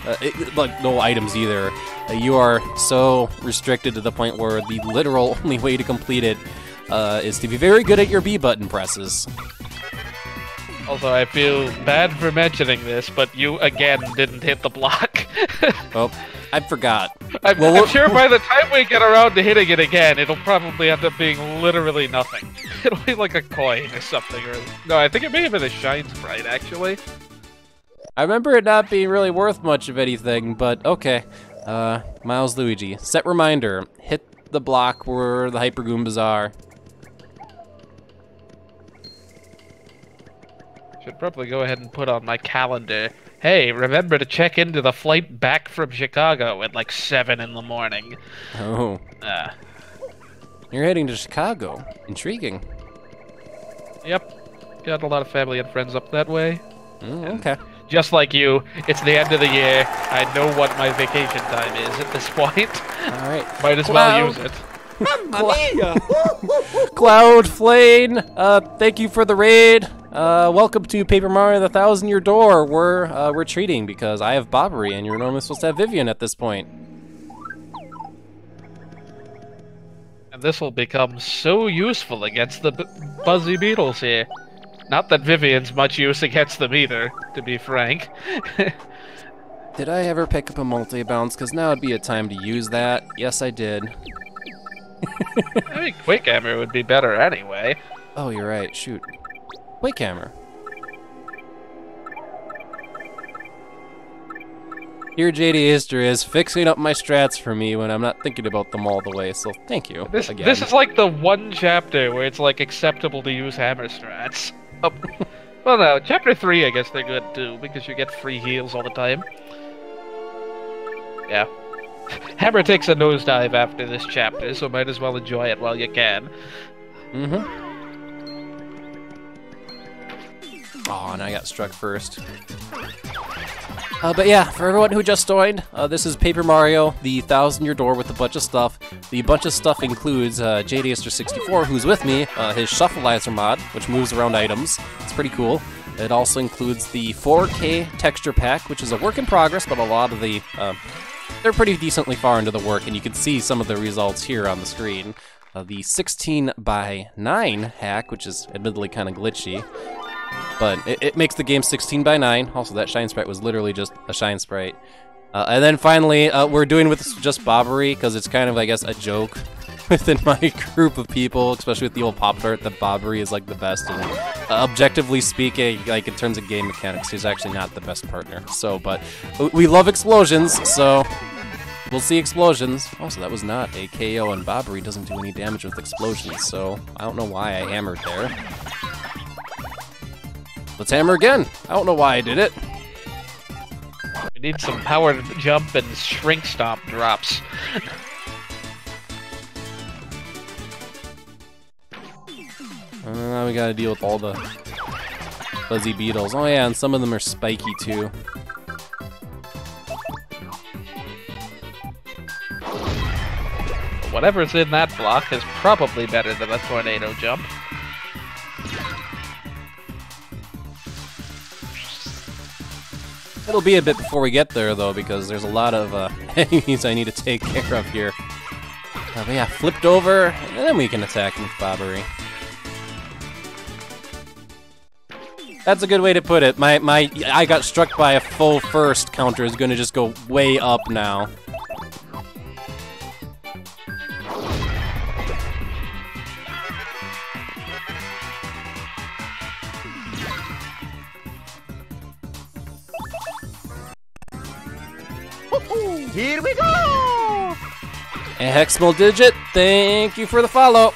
like no items either. You are so restricted to the point where the literal only way to complete it is to be very good at your B button presses. Also, I feel bad for mentioning this, but you again didn't hit the block. Oh, I forgot. I'm sure by the time we get around to hitting it again, it'll probably end up being literally nothing. It'll be like a coin or something, or no, I think it may have been a shine sprite actually. I remember it not being really worth much of anything, but okay. Miles Luigi, set reminder, hit the block where the Hyper Goombas are. Should probably go ahead and put on my calendar. Hey, remember to check into the flight back from Chicago at like 7 in the morning. Oh. You're heading to Chicago. Intriguing. Yep. Got a lot of family and friends up that way. Okay. Just like you, it's the end of the year. I know what my vacation time is at this point. Alright. Might as well use it. Mamma mia! Cloud Flane, thank you for the raid. Welcome to Paper Mario The Thousand Year Door. We're retreating because I have Bobbery and you're normally supposed to have Vivian at this point. And this will become so useful against the Buzzy Beetles here. Not that Vivian's much use against them either, to be frank. Did I ever pick up a multi-bounce? Because now would be a time to use that. Yes, I did. I mean, Quake Hammer would be better anyway. Oh, you're right. Shoot. Quake Hammer. Here JD History is fixing up my strats for me when I'm not thinking about them all the way, so thank you again. This is like the one chapter where it's like acceptable to use hammer strats. Oh, well no, chapter 3 I guess they're good too, because you get free heals all the time. Yeah. Hammer takes a nosedive after this chapter, so might as well enjoy it while you can. Mm-hmm. Oh, and I got struck first. But yeah, for everyone who just joined, this is Paper Mario, the 1000-year door with a bunch of stuff. The bunch of stuff includes JDster64, who's with me, his Shufflizer mod, which moves around items. It's pretty cool. It also includes the 4K texture pack, which is a work in progress, but a lot of the... they're pretty decently far into the work, and you can see some of the results here on the screen. The 16:9 hack, which is admittedly kind of glitchy. But it makes the game 16:9. Also, that shine sprite was literally just a shine sprite. And then finally, we're doing with just Bobbery, because it's kind of, I guess, a joke within my group of people, especially with the old Pop-Tart, that Bobbery is, like, the best. And objectively speaking, like, in terms of game mechanics, he's actually not the best partner. So, but we love explosions, so we'll see explosions. Also, that was not a KO, and Bobbery doesn't do any damage with explosions, so I don't know why I hammered there. Let's hammer again. I don't know why I did it. We need some powered jump and shrink stomp drops. Now we gotta deal with all the fuzzy beetles. Oh yeah, and some of them are spiky too. Whatever's in that block is probably better than a tornado jump. It'll be a bit before we get there, though, because there's a lot of enemies I need to take care of here. But yeah, flipped over, and then we can attack with Bobbery. That's a good way to put it. My I got struck by a full first counter is going to just go way up now. Here we go! A Hexmal Digit, thank you for the follow.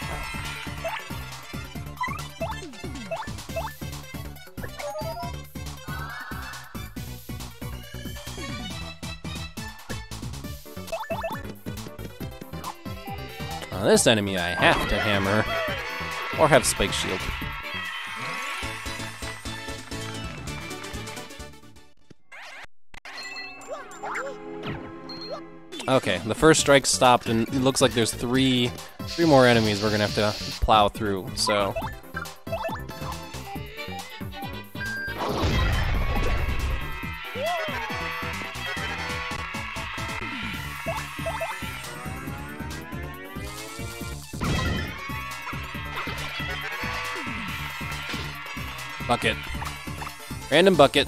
This enemy I have to hammer, or have Spike Shield. Okay, the first strike stopped, and it looks like there's three more enemies we're gonna have to plow through, so... Bucket. Random bucket.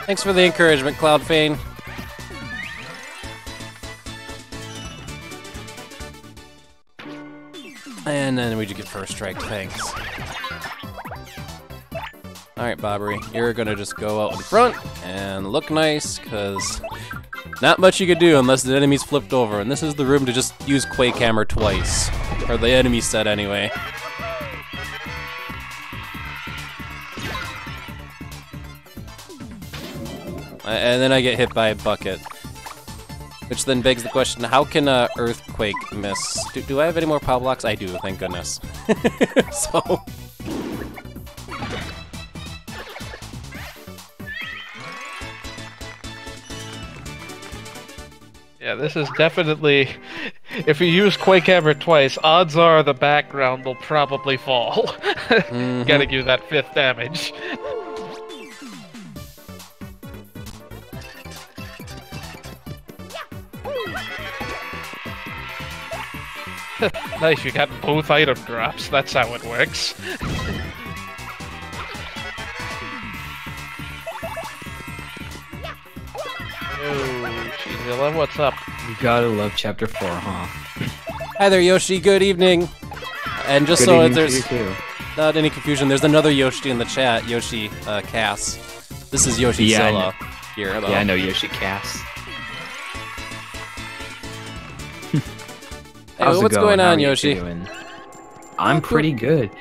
Thanks for the encouragement, Cloudfane. And then we just get first strike, thanks. Alright, Bobbery, you're gonna just go out in front and look nice, because not much you could do unless the enemy's flipped over, and this is the room to just use Quake Hammer twice. Or the enemy said anyway. And then I get hit by a bucket. Which then begs the question, how can a Earthquake miss? Do I have any more power blocks? I do, thank goodness. So... Yeah, this is definitely... If you use Quake Hammer twice, odds are the background will probably fall. Getting you that 5th damage. Nice, you got both item drops. That's how it works. Oh, Chizilla, what's up? You gotta love Chapter 4, huh? Hi there, Yoshi. Good evening. And just Good so evening to there's you too. not any confusion, there's another Yoshi in the chat, Yoshi Cass. This is Yoshi Yeah, I Zilla here. Hello. Yeah, I know Yoshi Cass. Hey, what's going on, Yoshi? Doing? I'm pretty good.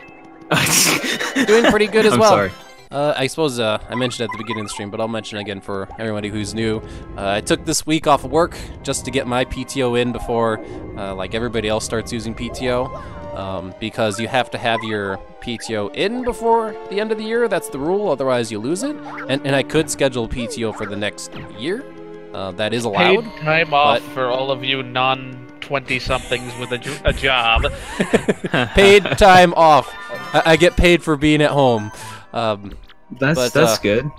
Doing pretty good as I'm well. sorry. I suppose I mentioned at the beginning of the stream, but I'll mention again for everybody who's new. I took this week off of work just to get my PTO in before, like everybody else starts using PTO, because you have to have your PTO in before the end of the year. That's the rule, otherwise you lose it. And I could schedule PTO for the next year. That is allowed. Paid time off for all of you non-20-somethings with a job. Paid time off. I get paid for being at home. That's good.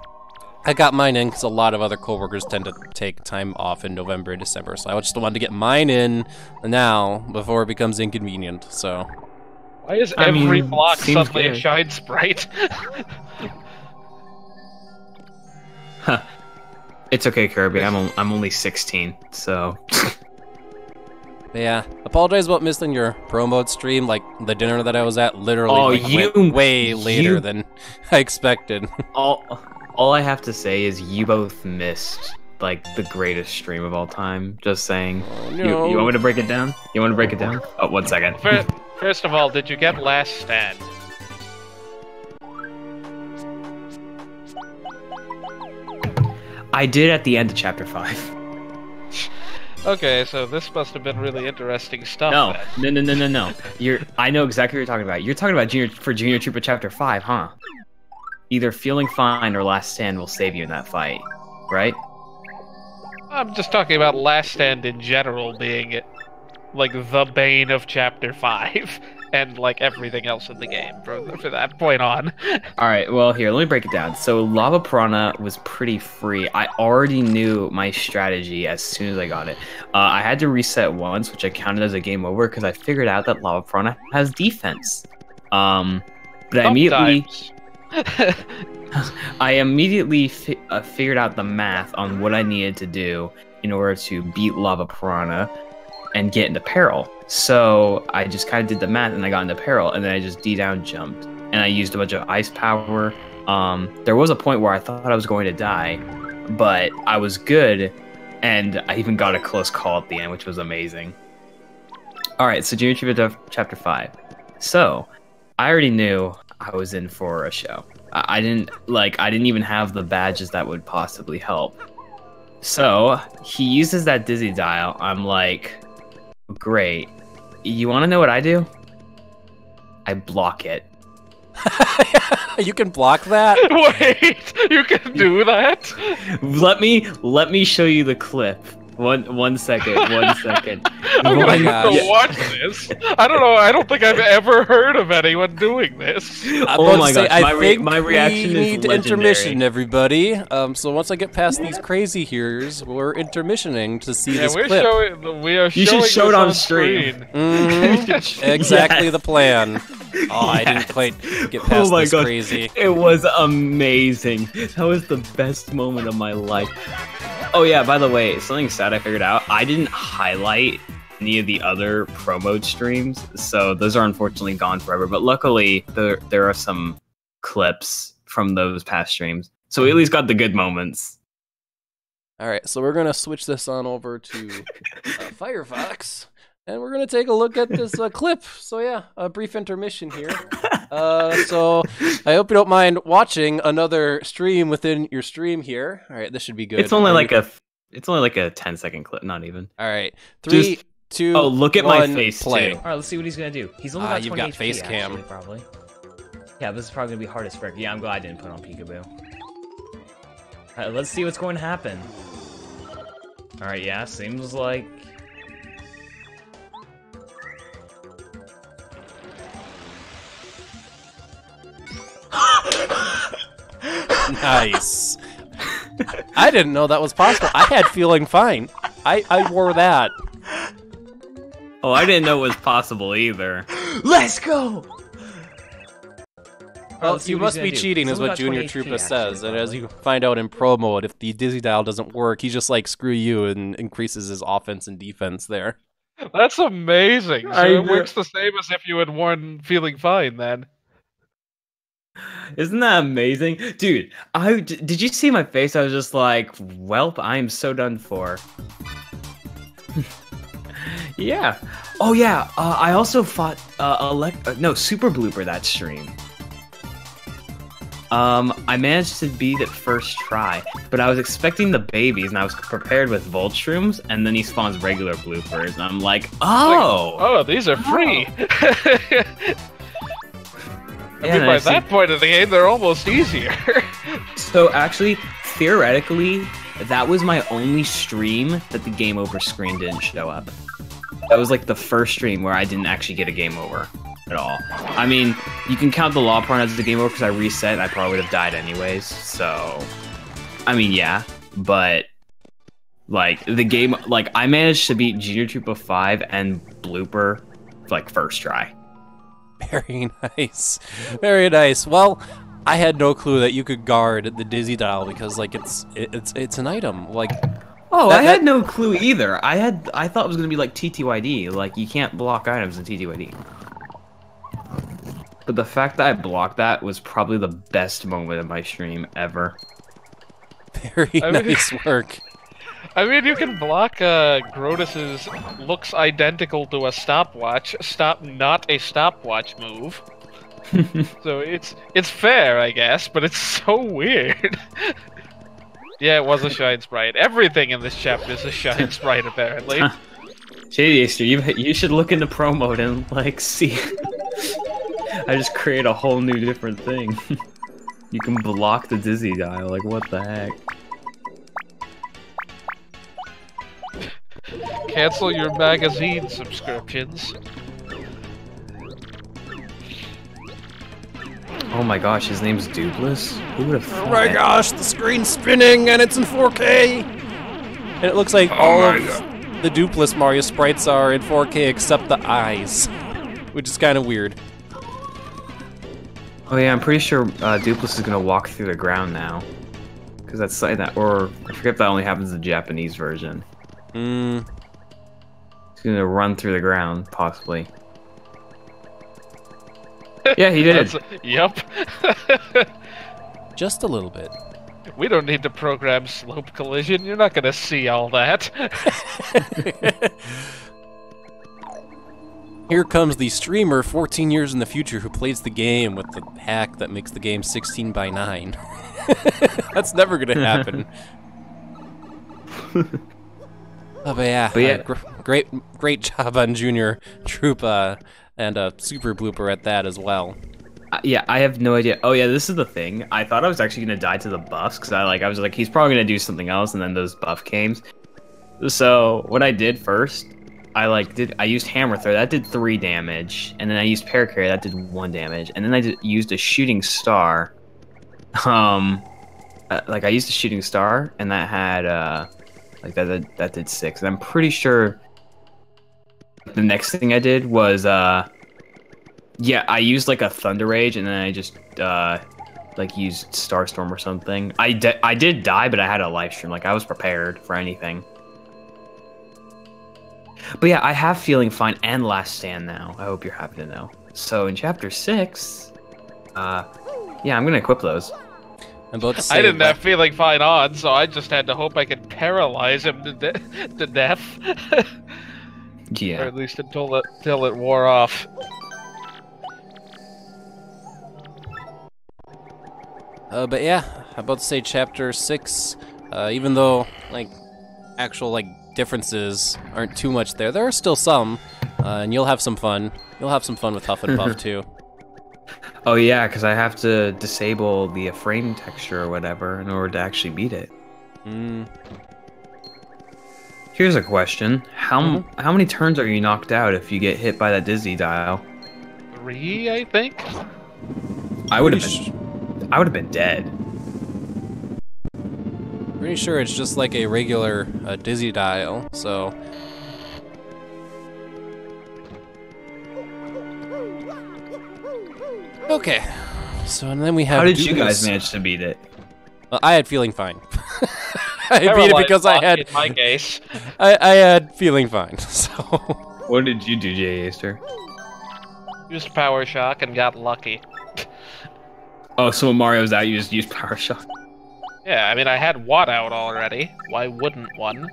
I got mine in because a lot of other coworkers tend to take time off in November and December, so I just wanted to get mine in now before it becomes inconvenient. So, why is every block suddenly good. a shine sprite? Huh. It's okay, Kirby. I'm only 16, so. but yeah, apologize about missing your pro mode stream. Like the dinner that I was at, literally went way later than I expected. All I have to say is you both missed like the greatest stream of all time. Just saying. Oh, no. You want me to break it down? You want to break it down? Oh, 1 second. First of all, did you get Last Stand? I did at the end of Chapter 5. Okay, so this must have been really interesting stuff. No. Then. I know exactly what you're talking about. You're talking about Junior Troopa Chapter 5, huh? Either Feeling Fine or Last Stand will save you in that fight, right? I'm just talking about Last Stand in general being, like, the bane of Chapter 5, and, like, everything else in the game from that point on. Alright, well, here, let me break it down. So, Lava Piranha was pretty free. I already knew my strategy as soon as I got it. I had to reset once, which I counted as a game over, because I figured out that Lava Piranha has defense. But I immediately figured out the math on what I needed to do in order to beat Lava Piranha and get into peril. So I just kind of did the math and I got into peril, and then I just D-down jumped and I used a bunch of ice power. There was a point where I thought I was going to die, but I was good, and I even got a close call at the end, which was amazing. Alright, so Junior Troopa Chapter 5. So, I already knew I was in for a show. I didn't even have the badges that would possibly help. So, he uses that Dizzy Dial. I'm like, great. You want to know what I do? I block it. You can block that? Wait, you can do that? Let me show you the clip. One second. I'm gonna have to watch this. I don't know. I don't think I've ever heard of anyone doing this. Oh my gosh! I think my reaction we need is intermission, everybody. So once I get past these crazy hears, we're intermissioning to see this clip. You should show it on stream. Exactly the plan. Oh, I didn't quite get past this crazy. It was amazing. That was the best moment of my life. Oh yeah, by the way, something sad I figured out. I didn't highlight any of the other pro mode streams, so those are unfortunately gone forever. But luckily, there are some clips from those past streams, so we at least got the good moments. All right, so we're gonna switch this on over to Firefox, and we're gonna take a look at this clip. So yeah, a brief intermission here. So I hope you don't mind watching another stream within your stream here. All right, this should be good. It's only like a 10-second clip, not even. All right, 3, 2. Oh, look at my face play. too. All right, let's see what he's gonna do. He's only got 20 you've got HP, face cam. actually, probably. Yeah, this is probably gonna be hardest frick. Yeah, I'm glad I didn't put on Peekaboo. All right, let's see what's going to happen. Alright, yeah, seems like... Nice. I didn't know that was possible. I had feeling fine. I wore that. Oh, I didn't know it was possible either. Let's go! Well, let's see you what he's must gonna be do. cheating, He's is only what got Junior 20 HP Troopa says. actually, And but as you find out in pro mode, if the Dizzy Dial doesn't work, he just like screw you and increases his offense and defense there. That's amazing. So I it know. works the same as if you had worn feeling fine then. Isn't that amazing? Dude, did you see my face? I was just like, welp, I am so done for. Yeah. Oh yeah, I also fought Super Blooper that stream. I managed to beat it first try, but I was expecting the babies and I was prepared with Voltshrooms, and then he spawns regular bloopers, and I'm like, oh! Oh, these are free! I mean, by that point of the game, they're almost easier. So actually, theoretically, that was my only stream that the game over screen didn't show up. That was like the first stream where I didn't actually get a game over at all. I mean, you can count the Law Porn as the game over because I reset and I probably would have died anyways, so... I mean, yeah, but... Like, the game... Like, I managed to beat Junior Troopa 5 and Blooper, like, first try. Very nice. Very nice. Well, I had no clue that you could guard the Dizzy Dial because, like, it's an item. Like... Oh, I had no clue either. I thought it was gonna be like TTYD, like you can't block items in TTYD. But the fact that I blocked that was probably the best moment of my stream ever. Very nice work. I mean, you can block Grodus's looks identical to a stopwatch, not a stopwatch move. So it's fair, I guess, but it's so weird. Yeah, it was a Shine Sprite. Everything in this chapter is a Shine Sprite, apparently. Shady Easter, you should look into pro mode and, like, see. I just create a whole new different thing. You can block the Dizzy Dial, like, what the heck? Cancel your magazine subscriptions. Oh my gosh, his name's Doopliss? Who would have thought? Oh my gosh, the screen's spinning and it's in 4K! And it looks like all of the Doopliss Mario sprites are in 4K except the eyes, which is kind of weird. Oh yeah, I'm pretty sure Doopliss is gonna walk through the ground now. Because that's like that, or I forget if that only happens in the Japanese version. He's gonna run through the ground, possibly. Yeah, he did. Yep. Just a little bit. We don't need to program slope collision. You're not gonna see all that. Here comes the streamer 14 years in the future who plays the game with the hack that makes the game 16 by 9. That's never gonna happen. Oh, but yeah, great job on Junior Troopa, and a super blooper at that as well. Yeah, I have no idea. Oh yeah, this is the thing. I thought I was actually gonna die to the buffs because I was like, he's probably gonna do something else, and then those buff came. So what I did first, I used Hammer Throw, that did 3 damage, and then I used Paracarry, that did 1 damage, and then I used a Shooting Star. I used a Shooting Star, and that had that did 6. And I'm pretty sure the next thing I did was yeah, I used like a Thunder Rage, and then I just used Starstorm or something. I did die, but I had a live stream. Like I was prepared for anything. But yeah, I have Feeling Fine and Last Stand now. I hope you're happy to know. So in chapter 6, yeah, I'm gonna equip those. I'm about to say I didn't have Feeling Fine on, so I just had to hope I could paralyze him to death. Yeah. Or at least until it wore off. But yeah, I'm about to say chapter 6, even though, like, actual, like, differences aren't too much there are still some, and you'll have some fun. You'll have some fun with Huff and Puff, too. Oh yeah, because I have to disable the frame texture or whatever in order to actually beat it. Here's a question. How many turns are you knocked out if you get hit by that dizzy dial? 3, I think. I would have been dead. Pretty sure it's just like a regular dizzy dial, so... Okay, so and then we have... How did you guys manage to beat it? Well, I had feeling fine. I beat it because I had... In my case. I had feeling fine, so... What did you do, Jay Aster? Used Power Shock and got lucky. Oh, so when Mario's out, you just used Power Shock? Yeah, I mean, I had Watt out already. Why wouldn't one?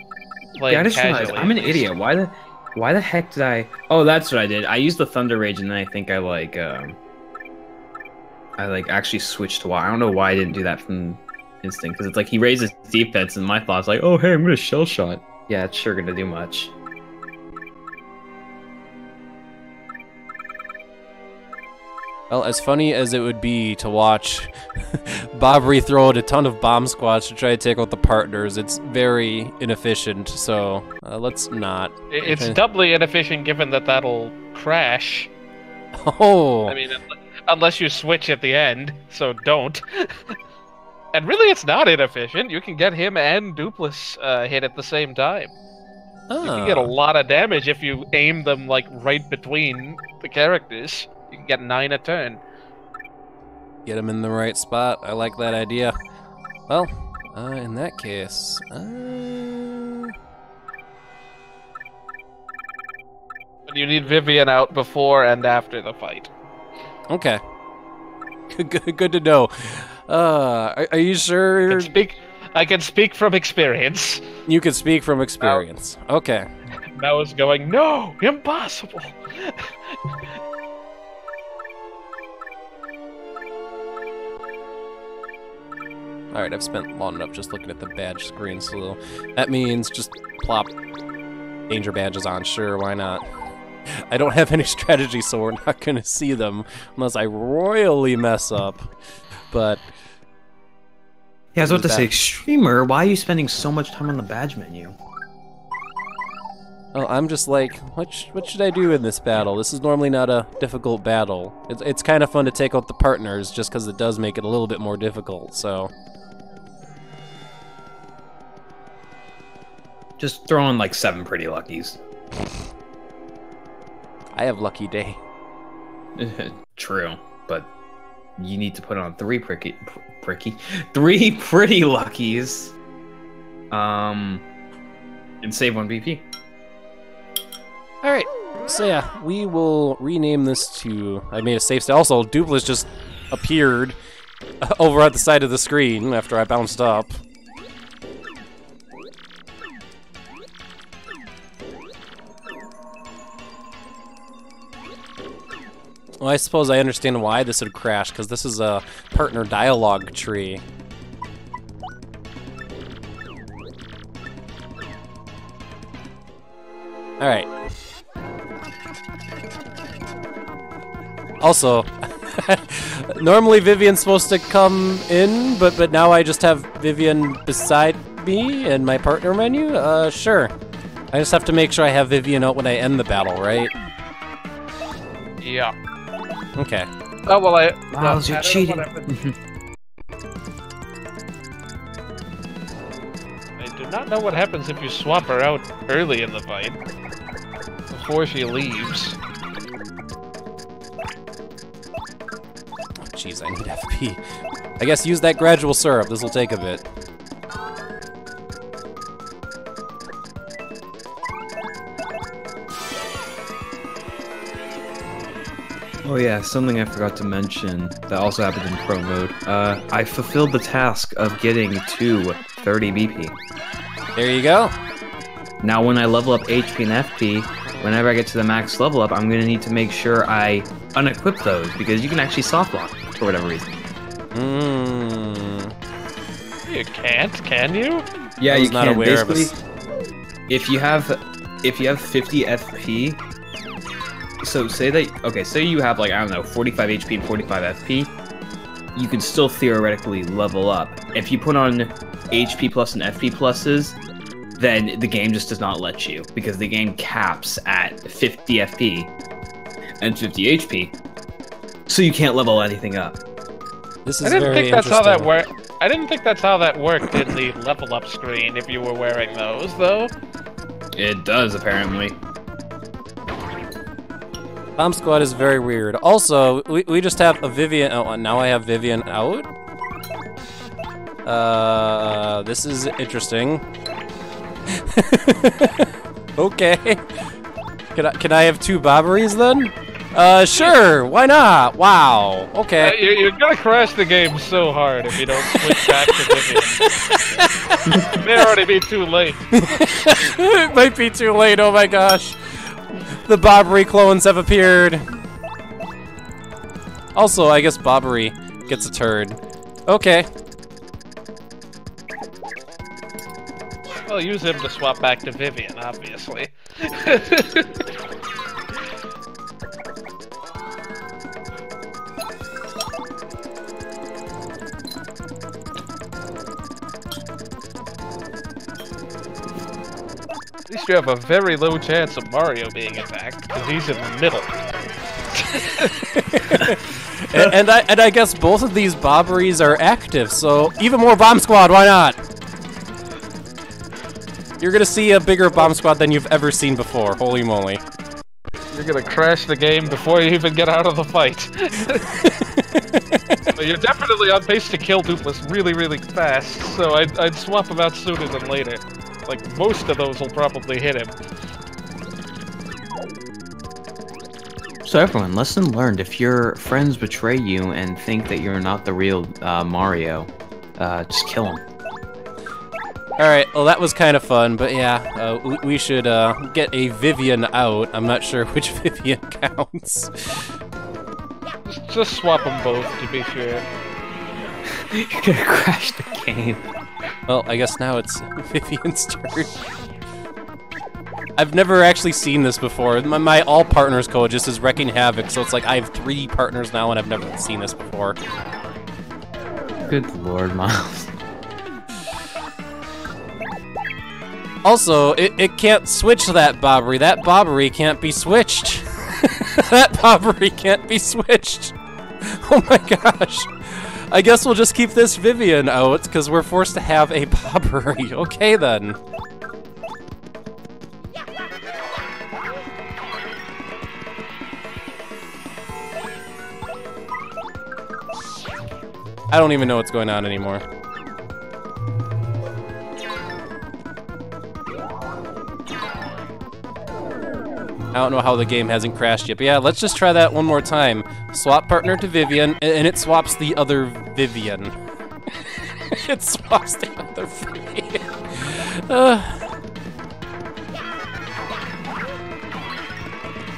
Yeah, I just realized, I'm an idiot. Why the heck did I... Oh, that's what I did. I used the Thunder Rage, and then I think I actually switched to Watt. I don't know why I didn't do that from instinct, because it's like he raises defense, and my thought's like, oh, hey, I'm gonna Shell Shot. Yeah, it's sure gonna do much. Well, as funny as it would be to watch Bobbery throw out a ton of bomb squads to try to take out the partners, it's very inefficient, so let's not. It's doubly inefficient given that that'll crash. Oh! I mean, unless you switch at the end, so don't. And really, it's not inefficient. You can get him and Doopliss hit at the same time. You can get a lot of damage if you aim them, like, right between the characters. You can get 9 a turn. Get him in the right spot. I like that idea. Well, in that case... But you need Vivian out before and after the fight. Okay. Good to know. Are you sure? I can speak from experience. You can speak from experience. Okay. Now it's going, no! Impossible! Alright, I've spent long enough just looking at the badge screen, so that means just plop danger badges on. Sure, why not? I don't have any strategy, so we're not going to see them unless I royally mess up. But... Yeah, I was about to say, Streamer, why are you spending so much time on the badge menu? Well, I'm just like, what should I do in this battle? This is normally not a difficult battle. It's kind of fun to take out the partners, just because it does make it a little bit more difficult, so... Just throw in like 7 pretty luckies. I have lucky day. True, but you need to put on 3 pretty luckies. And save 1 BP. Alright, so yeah, we will rename this to... I made a safe state. Also, Doopliss just appeared over at the side of the screen after I bounced up. Well, I suppose I understand why this would crash, because this is a partner dialogue tree. Alright. Also, normally Vivian's supposed to come in, but now I just have Vivian beside me in my partner menu? Sure. I just have to make sure I have Vivian out when I end the battle, right? Yeah. Okay. Oh, well, Miles, you're cheating. I do not know what happens if you swap her out early in the fight. Before she leaves. Jeez, I need FP. I guess use that gradual syrup. This will take a bit. Oh yeah, something I forgot to mention that also happened in Pro mode. I fulfilled the task of getting to 30 BP. There you go. Now when I level up HP and FP, whenever I get to the max level up, I'm going to need to make sure I unequip those, because you can actually soft lock for whatever reason. You can't, can you? Yeah, you not can. aware of Basically, if you have 50 FP, so say you have, like, I don't know, 45 HP and 45 FP, you can still theoretically level up. If you put on HP plus and FP pluses, then the game just does not let you, because the game caps at 50 FP and 50 HP, so you can't level anything up. This is I didn't very think that's how that interesting. worked. I didn't think that's how that worked in the level up screen if you were wearing those, though. It does, apparently. Bomb Squad is very weird. Also, we just have a Vivian. Oh, now I have Vivian out. This is interesting. Okay. Can I have 2 Bobberies then? Sure. Why not? Wow. Okay. You're gonna crash the game so hard if you don't switch back to Vivian. It may already be too late. It might be too late. Oh my gosh. The Bobbery clones have appeared. Also, I guess Bobbery gets a turd. Okay. Well, use him to swap back to Vivian, obviously. At least you have a very low chance of Mario being attacked, because he's in the middle. and I guess both of these Bobberies are active, so even more Bomb Squad, why not? You're gonna see a bigger Bomb Squad than you've ever seen before, holy moly. You're gonna crash the game before you even get out of the fight. But you're definitely on pace to kill Doopliss really, really fast, so I'd swap him out sooner than later. Like, most of those will probably hit him. So everyone, lesson learned, if your friends betray you and think that you're not the real Mario, just kill them. Alright, well that was kind of fun, but yeah, we should get a Vivian out. I'm not sure which Vivian counts. Just swap them both, to be sure. You're gonna crash the game. Well, I guess now it's Vivian's turn. I've never actually seen this before. My all partners code just is wrecking havoc, so it's like I have 3 partners now and I've never seen this before. Good lord, Miles. Also, it can't switch that Bobbery. That Bobbery can't be switched. That Bobbery can't be switched. Oh my gosh. I guess we'll just keep this Vivian out, because we're forced to have a Bobbery. Okay then. I don't even know what's going on anymore. I don't know how the game hasn't crashed yet, but yeah, let's just try that one more time. Swap partner to Vivian, and it swaps the other Vivian. It swaps the other Vivian.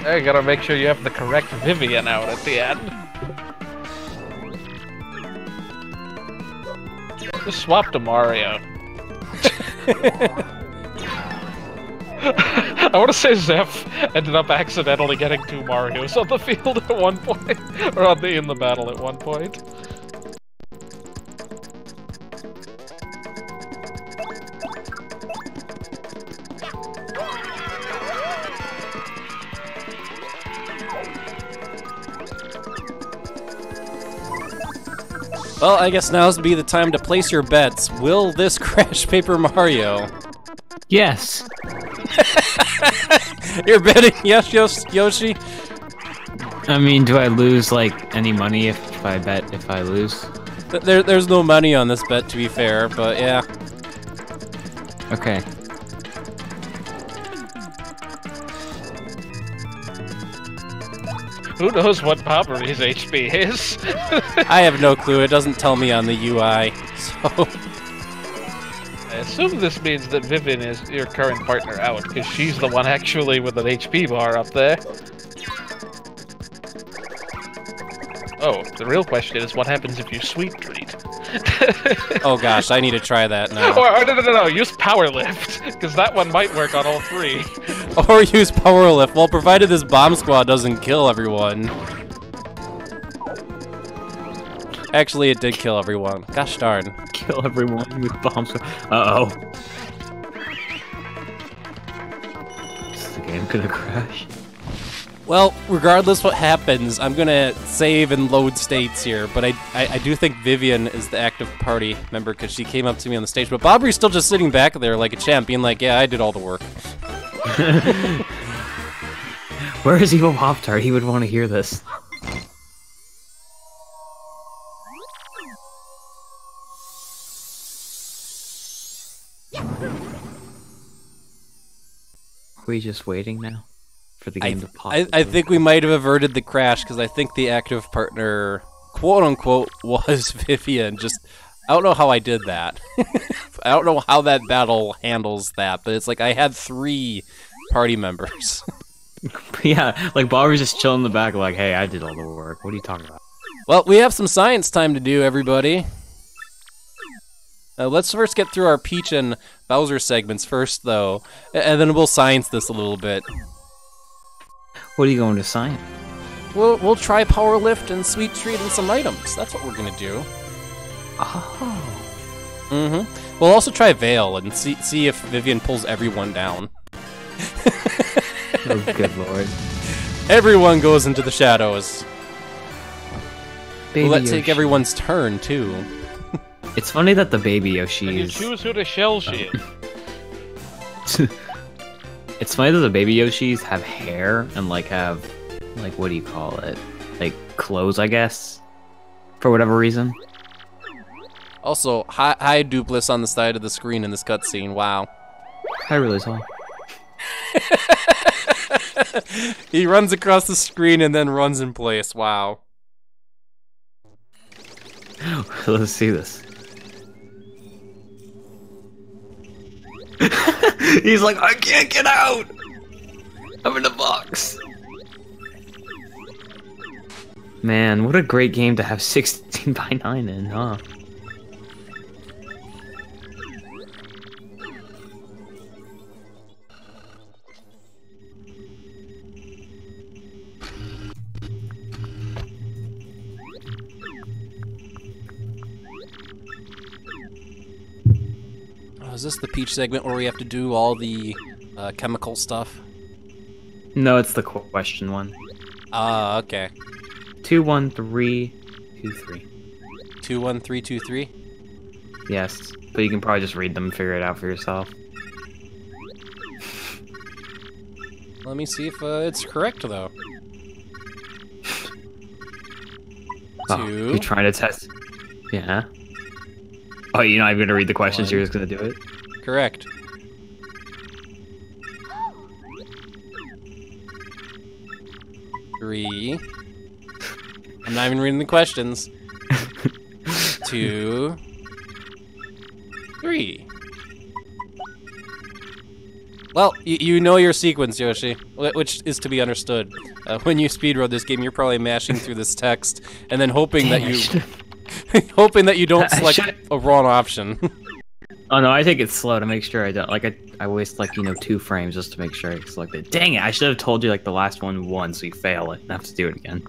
You gotta make sure you have the correct Vivian out at the end. Just swap to Mario. I want to say Zeph ended up accidentally getting 2 Marios on the field at one point, or in the battle at one point. Well, I guess now's be the time to place your bets. Will this crash Paper Mario? Yes. You're betting yes, Yoshi? I mean, do I lose, like, any money if I bet if I lose? There's no money on this bet, to be fair, but yeah. Okay. Who knows what Bobbery's HP is? I have no clue. It doesn't tell me on the UI, so... I assume this means that Vivian is your current partner out, because she's the one actually with an HP bar up there. Oh, the real question is what happens if you sweet treat? Oh gosh, I need to try that now. Or no, use Power Lift, because that one might work on all 3. Or use Power Lift, well, provided this Bomb Squad doesn't kill everyone. Actually, it did kill everyone. Gosh darn. Kill everyone with bombs. Uh-oh. am gonna crash. Well, regardless what happens, I'm gonna save and load states here, but I do think Vivian is the active party member because she came up to me on the stage, but Bobbery's still just sitting back there like a champ, being like, yeah, I did all the work. Where is Evil Pop-Tart? He would want to hear this. Are we just waiting now for the game to pop? I think we might have averted the crash because I think the active partner, quote unquote, was Vivian. Just, I don't know how I did that. I don't know how that battle handles that, but it's like I had 3 party members. Yeah, like Bobber's just chilling in the back like, hey, I did all the work. What are you talking about? Well, we have some science time to do, everybody. Let's first get through our Peach and Bowser segments first, though, and then we'll science this a little bit. What are you going to science? We'll try Power Lift and Sweet Treat and some items. That's what we're gonna do. Oh. Mm-hmm. We'll also try Veil and see if Vivian pulls everyone down. Oh, good lord. Everyone goes into the shadows. Baby We'll let Yoshi. take everyone's turn, too. It's funny that the baby You Yoshis... choose who to shell shit. It's funny that the baby Yoshis have hair and have what do you call it? Like clothes, I guess. For whatever reason. Also, hi Doopliss on the side of the screen in this cutscene. Wow. I really saw. He runs across the screen and then runs in place. Wow. Let's see this. He's like, I can't get out! I'm in a box! Man, what a great game to have 16x9 in, huh? Is this the Peach segment where we have to do all the chemical stuff? No, it's the question one. Ah, okay. 21323. 21323? Yes, but you can probably just read them and figure it out for yourself. Let me see if it's correct, though. Oh, you're trying to test... Yeah? Oh, you're not even gonna read the questions, you're just gonna do it? Correct. Three. I'm not even reading the questions. 2, 3. Well, you know your sequence, Yoshi, which is to be understood. When you speedrun this game, you're probably mashing through this text and then hoping that you hoping that you don't select a wrong option. Oh no, I take it slow to make sure I don't. I waste 2 frames just to make sure I select it. Dang it! I should have told you the last one won, so you fail it and have to do it again.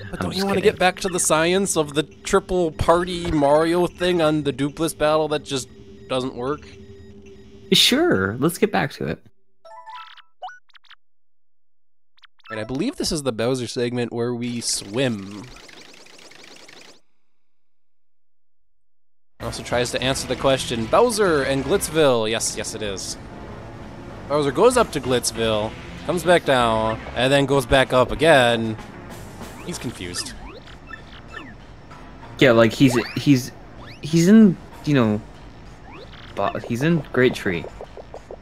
But don't you want to get back to the science of the triple party Mario thing on the Doopliss battle that just doesn't work? Sure, let's get back to it. Right, I believe this is the Bowser segment where we swim. Also tries to answer the question, Bowser and Glitzville. Yes, yes it is. Bowser goes up to Glitzville, comes back down, and then goes back up again. He's confused. Yeah, he's in, he's in Great Tree.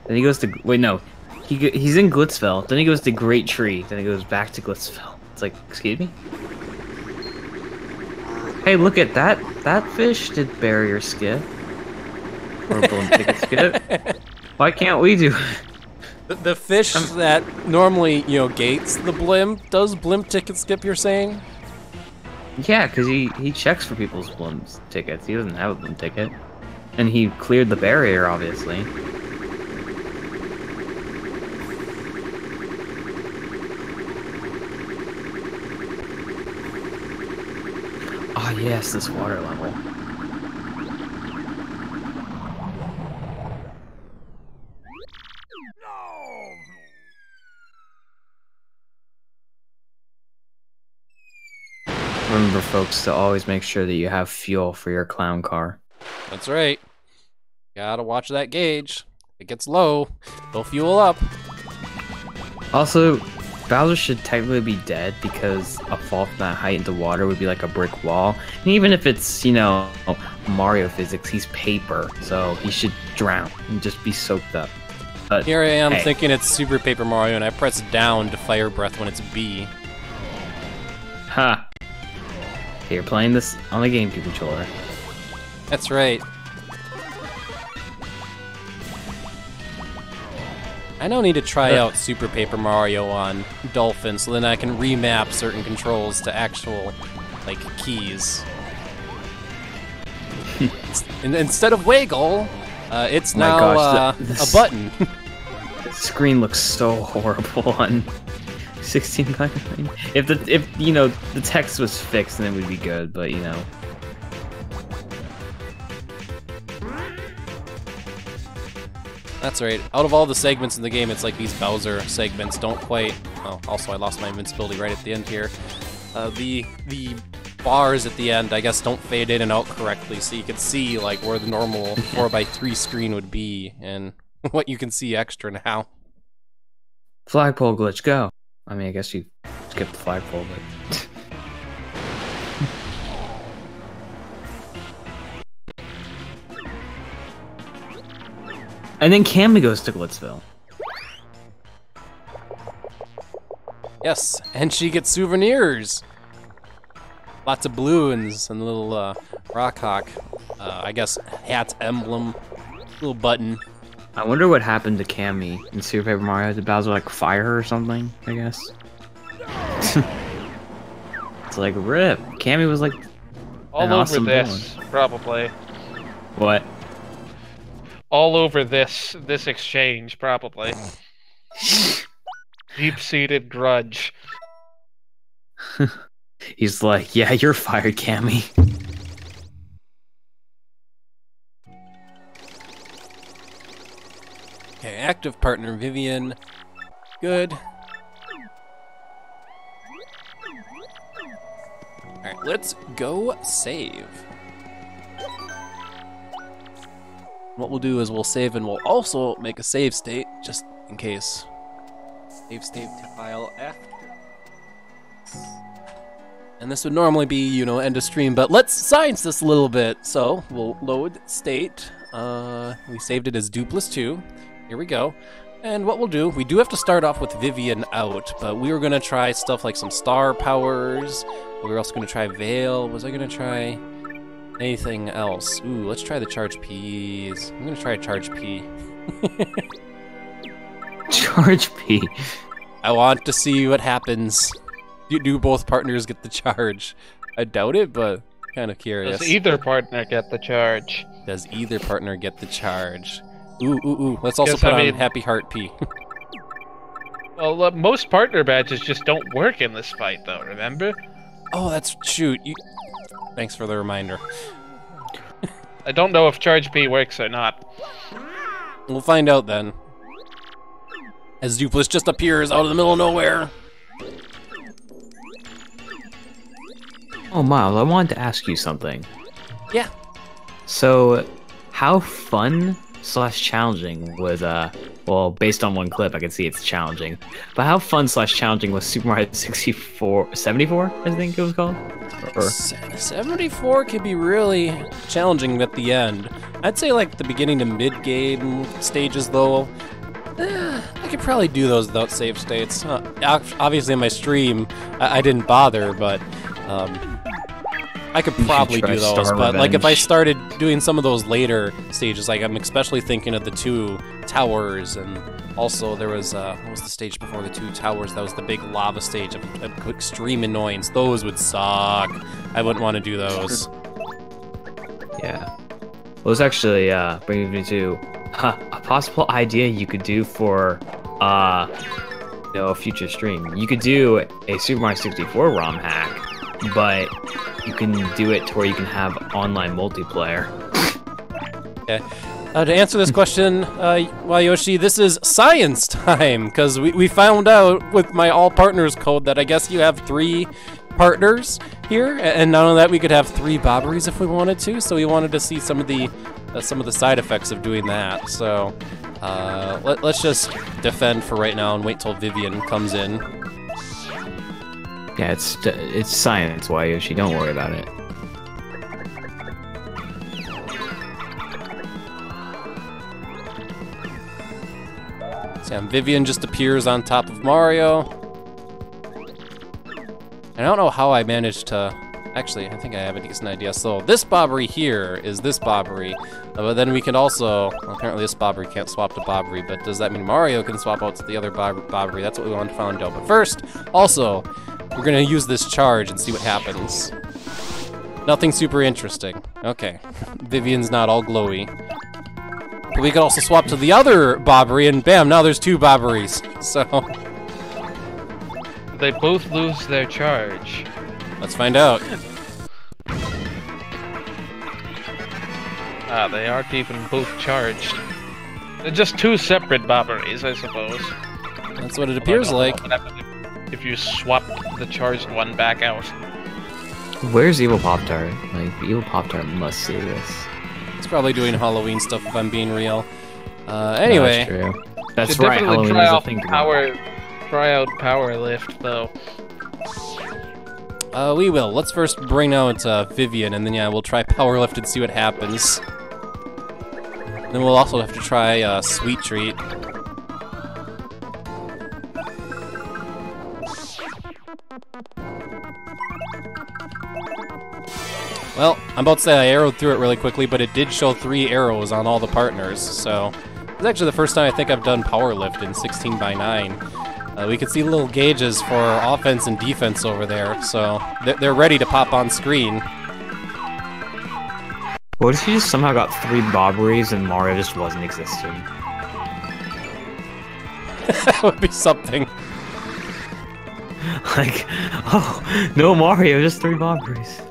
Then he goes to, wait, no. He's in Glitzville, then he goes to Great Tree, then he goes back to Glitzville. It's like, excuse me? Hey, look at that. That fish did barrier skip. Or balloon ticket skip. Why can't we do it? The fish that normally, gates the blimp, does blimp ticket skip, you're saying? Yeah, because he checks for people's blimp tickets. He doesn't have a blimp ticket. And he cleared the barrier, obviously. Ah, yes, this water level. Remember, folks, to always make sure that you have fuel for your clown car. That's right. Gotta watch that gauge. If it gets low, they'll fuel up. Also, Bowser should technically be dead because a fall from that height into water would be like a brick wall. And even if it's, you know, Mario physics, he's paper, so he should drown and just be soaked up. But here I am hey. thinking it's Super Paper Mario, and I press down to fire breath when it's B. Ha! Okay, you're playing this on the GameCube controller. That's right. I now need to try out Super Paper Mario on Dolphin, so then I can remap certain controls to actual, like, keys. And instead of wiggle, it's now a button. The screen looks so horrible on 16 by 9. If you know the text was fixed, then it would be good. But you know. That's right. Out of all the segments in the game, it's like these Bowser segments don't quite... Oh, also I lost my invincibility right at the end here. The bars at the end, I guess, don't fade in and out correctly, so you can see like where the normal 4x3 screen would be, and what you can see extra now. Flagpole glitch, go! I mean, I guess you skipped the flagpole, but... And then Cammy goes to Glitzville. Yes, and she gets souvenirs! Lots of balloons and a little rock hawk, I guess, hat emblem, little button. I wonder what happened to Cammy in Super Paper Mario. Did Bowser like fire her or something? I guess. It's like rip. Cammy was like all over awesome this, probably. What? All over this exchange, probably. Deep-seated grudge. He's like, yeah, you're fired, Cammy. Okay, active partner Vivian. Good. Alright, let's go save. What we'll do is we'll save and we'll also make a save state, just in case. Save state file F. And this would normally be, you know, end of stream, but let's science this a little bit. So we'll load state. We saved it as Doopliss 2. Here we go. And what we'll do, we do have to start off with Vivian out, but we were going to try stuff like some star powers. We were also going to try Veil. Was I going to try anything else? Ooh, let's try the Charge Ps. I'm going to try Charge P. Charge P. I want to see what happens. Do both partners get the charge? I doubt it, but kind of curious. Does either partner get the charge? Does either partner get the charge? Ooh. Let's also put on Happy Heart P. Well, most partner badges just don't work in this fight, though, remember? Oh, that's... Shoot. Thanks for the reminder. I don't know if Charge P works or not. We'll find out then. As Doopliss just appears out of the middle of nowhere. Oh, Miles, I wanted to ask you something. Yeah. So, how fun / challenging was, well, based on one clip, I can see it's challenging. But how fun / challenging was Super Mario 74, I think it was called? Or 74 could be really challenging at the end. I'd say like the beginning to mid-game stages, though. I could probably do those without save states. Obviously in my stream, I didn't bother, but I could probably do those. But like if I started doing some of those later stages, like I'm especially thinking of the 2 towers, and also there was what was the stage before the 2 towers? That was the big lava stage of extreme annoyance. Those would suck. I wouldn't want to do those. Yeah. Well, it's actually bringing me to a possible idea you could do for a future stream. You could do a Super Mario 64 ROM hack, but you can do it to where you can have online multiplayer. Okay. To answer this question, Yoshi, this is science time, because we found out with my all partners code that I guess you have 3 partners here, and not only that, we could have 3 Bobberies if we wanted to. So we wanted to see some of the side effects of doing that. So let's just defend for right now and wait till Vivian comes in. Yeah, it's science, Yoshi. Don't worry about it. So Vivian just appears on top of Mario. I don't know how I managed to... Actually, I think I have a decent idea. So this Bobbery here is this Bobbery. But then we can also... Well, apparently this Bobbery can't swap to Bobbery, but does that mean Mario can swap out to the other Bobbery? That's what we want to find out. But first, also, we're going to use this charge and see what happens. Nothing super interesting. Okay. Vivian's not all glowy. But we could also swap to the other Bobbery, and bam, now there's 2 Bobberies. So... They both lose their charge. Let's find out. Ah, they aren't even both charged. They're just 2 separate Bobberies, I suppose. That's what it appears like. What happens if you swap the charged one back out? Where's Evil Pop-Tart? Like, Evil Pop-Tart must see this. It's probably doing Halloween stuff if I'm being real. Anyway. No, that's true. That's Should right, definitely Halloween try is a out thing to Try out Power Lift, though. We will. Let's first bring out Vivian, and then yeah, we'll try Power Lift and see what happens. Then we'll also have to try Sweet Treat. Well, I'm about to say I arrowed through it really quickly, but it did show 3 arrows on all the partners, so... It's actually the first time I think I've done Power Lift in 16:9. We can see little gauges for offense and defense over there, so they're ready to pop on screen. What if you just somehow got 3 Bobberies and Mario just wasn't existing? That would be something. Like, oh, no Mario, just 3 Bobberies.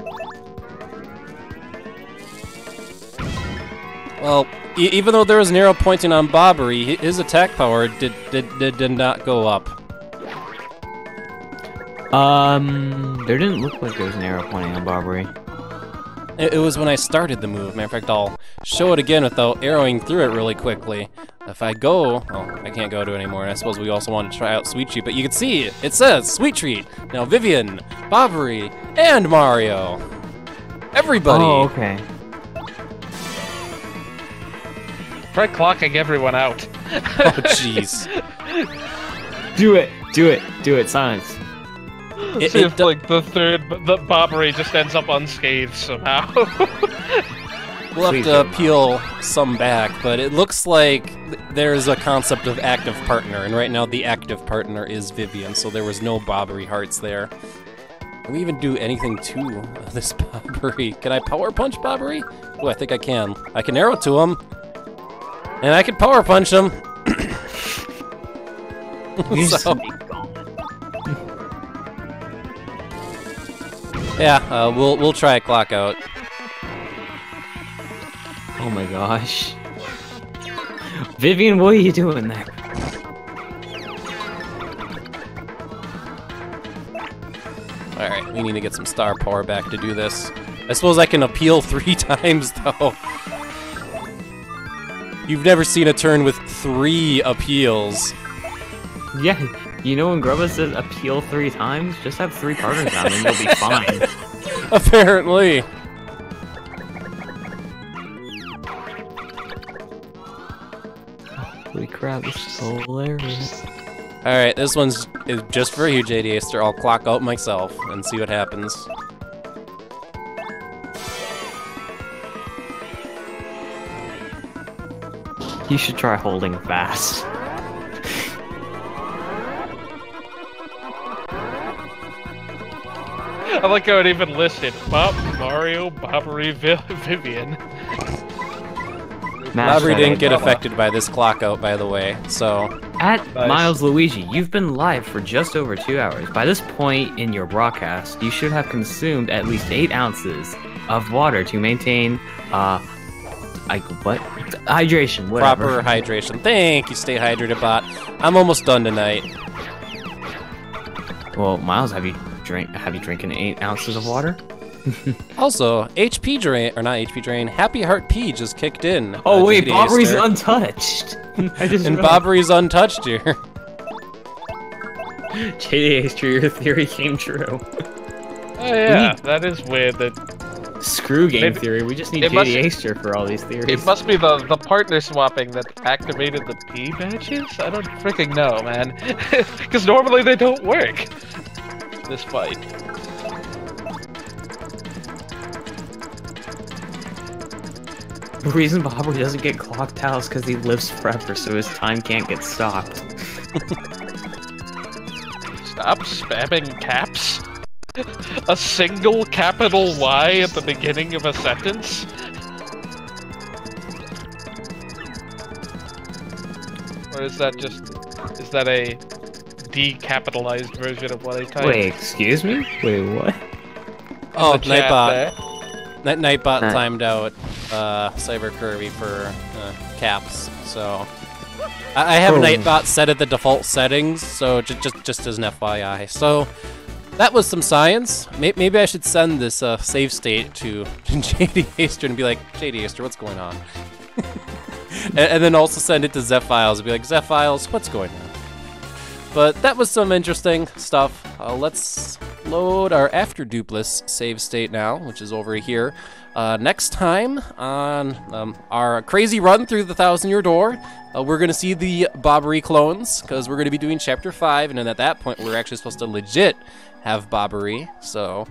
Well, even though there was an arrow pointing on Bobbery, his attack power did not go up. There didn't look like there was an arrow pointing on Bobbery. It was when I started the move. Matter of fact, I'll show it again without arrowing through it really quickly. If I go... Oh, I can't go to it anymore, and I suppose we also want to try out Sweet Treat, but you can see, it says Sweet Treat. Now Vivian, Bobbery, and Mario. Everybody. Oh, okay. Try clocking everyone out. Oh, jeez. Do it, science. See if, like, the Bobbery just ends up unscathed somehow. We'll have to peel some back, but it looks like there's a concept of active partner, and right now the active partner is Vivian, so there was no Bobbery hearts there. Can we even do anything to this Bobbery? Can I power punch Bobbery? Oh, I think I can. I can arrow to him, and I can power punch him. So, yeah, we'll try a clock out. Oh my gosh. Vivian, what are you doing there? Alright, we need to get some star power back to do this. I suppose I can appeal 3 times, though. You've never seen a turn with 3 appeals. Yeah, you know when Grubba says appeal 3 times? Just have 3 partners on and you'll be fine. Apparently. Holy crap, this is hilarious. Alright, this one's is just for you, JD Aster. I'll clock out myself and see what happens. You should try holding fast. I like how it even listed Bob, Mario, Bobbery, Vivian. Bobbery didn't get affected by this clock out, by the way, so... At Nice. Miles Luigi, you've been live for just over 2 hours. By this point in your broadcast, you should have consumed at least 8 ounces of water to maintain, hydration, whatever. Proper hydration. Thank you, stay hydrated, bot. I'm almost done tonight. Well, Miles, have you have you drinking 8 ounces of water? Also, HP drain, or not HP drain, Happy Heart P just kicked in. Oh wait, JD Bobbery's Aster. untouched. I just And realized. Bobbery's untouched here. JD Aster, your theory came true. Oh yeah, that is weird. That Screw game Maybe- theory. We just need it JD must- Aster for all these theories. it must be the partner swapping that activated the P badges. I don't freaking know, man. Because normally they don't work. This fight. The reason Bobbery doesn't get clock towels because he lives forever, so his time can't get stopped. Stop spamming caps. A single capital Y at the beginning of a sentence. Or is that a decapitalized version of what I typed? Wait, excuse me? Wait, what? Oh, The chat Nightbot. there. Nightbot Nice. timed out Cyber Kirby for caps, so I have Oh. Nightbot set at the default settings, so just as an FYI. So that was some science. Maybe I should send this save state to JD Aster and be like, JD Aster, what's going on? and then also send it to Zephiles and be like, Zephiles, what's going on? But that was some interesting stuff. Let's load our after Doopliss save state now, which is over here. Next time on our crazy run through the 1,000-year door, we're going to see the Bobbery clones, because we're going to be doing Chapter 5, and then at that point we're actually supposed to legit have Bobbery. So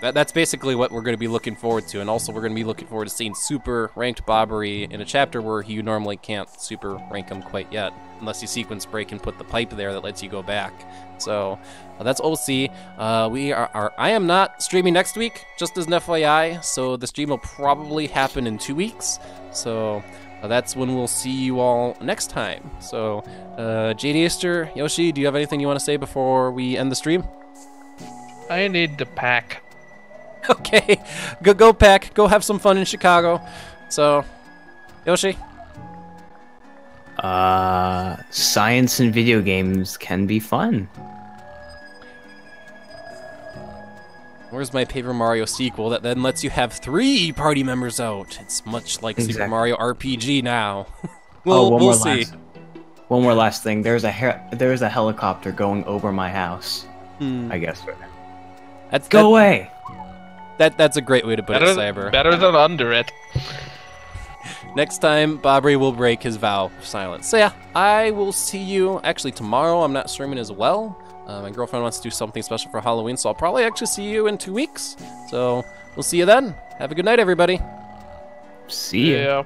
that's basically what we're going to be looking forward to. And also we're going to be looking forward to seeing super ranked Bobbery in a chapter where you normally can't super rank him quite yet, unless you sequence break and put the pipe there that lets you go back. So that's what we'll see. I am not streaming next week, just as an FYI, so the stream will probably happen in 2 weeks. So that's when we'll see you all next time. So JD Aster, Yoshi, do you have anything you want to say before we end the stream? I need to pack. Okay, go pack, go have some fun in Chicago. So, Yoshi? Science and video games can be fun. Where's my Paper Mario sequel that then lets you have 3 party members out? It's much like Super Exactly. Mario RPG now. One we'll more see. One more last thing. There's a helicopter going over my house. I guess. Go away. That's a great way to put it, Cyber. Better than under it. Next time, Bobbery will break his vow of silence. So yeah, I will see you actually tomorrow. I'm not streaming as well. My girlfriend wants to do something special for Halloween, so I'll probably actually see you in 2 weeks. So we'll see you then. Have a good night, everybody. See ya. Yeah.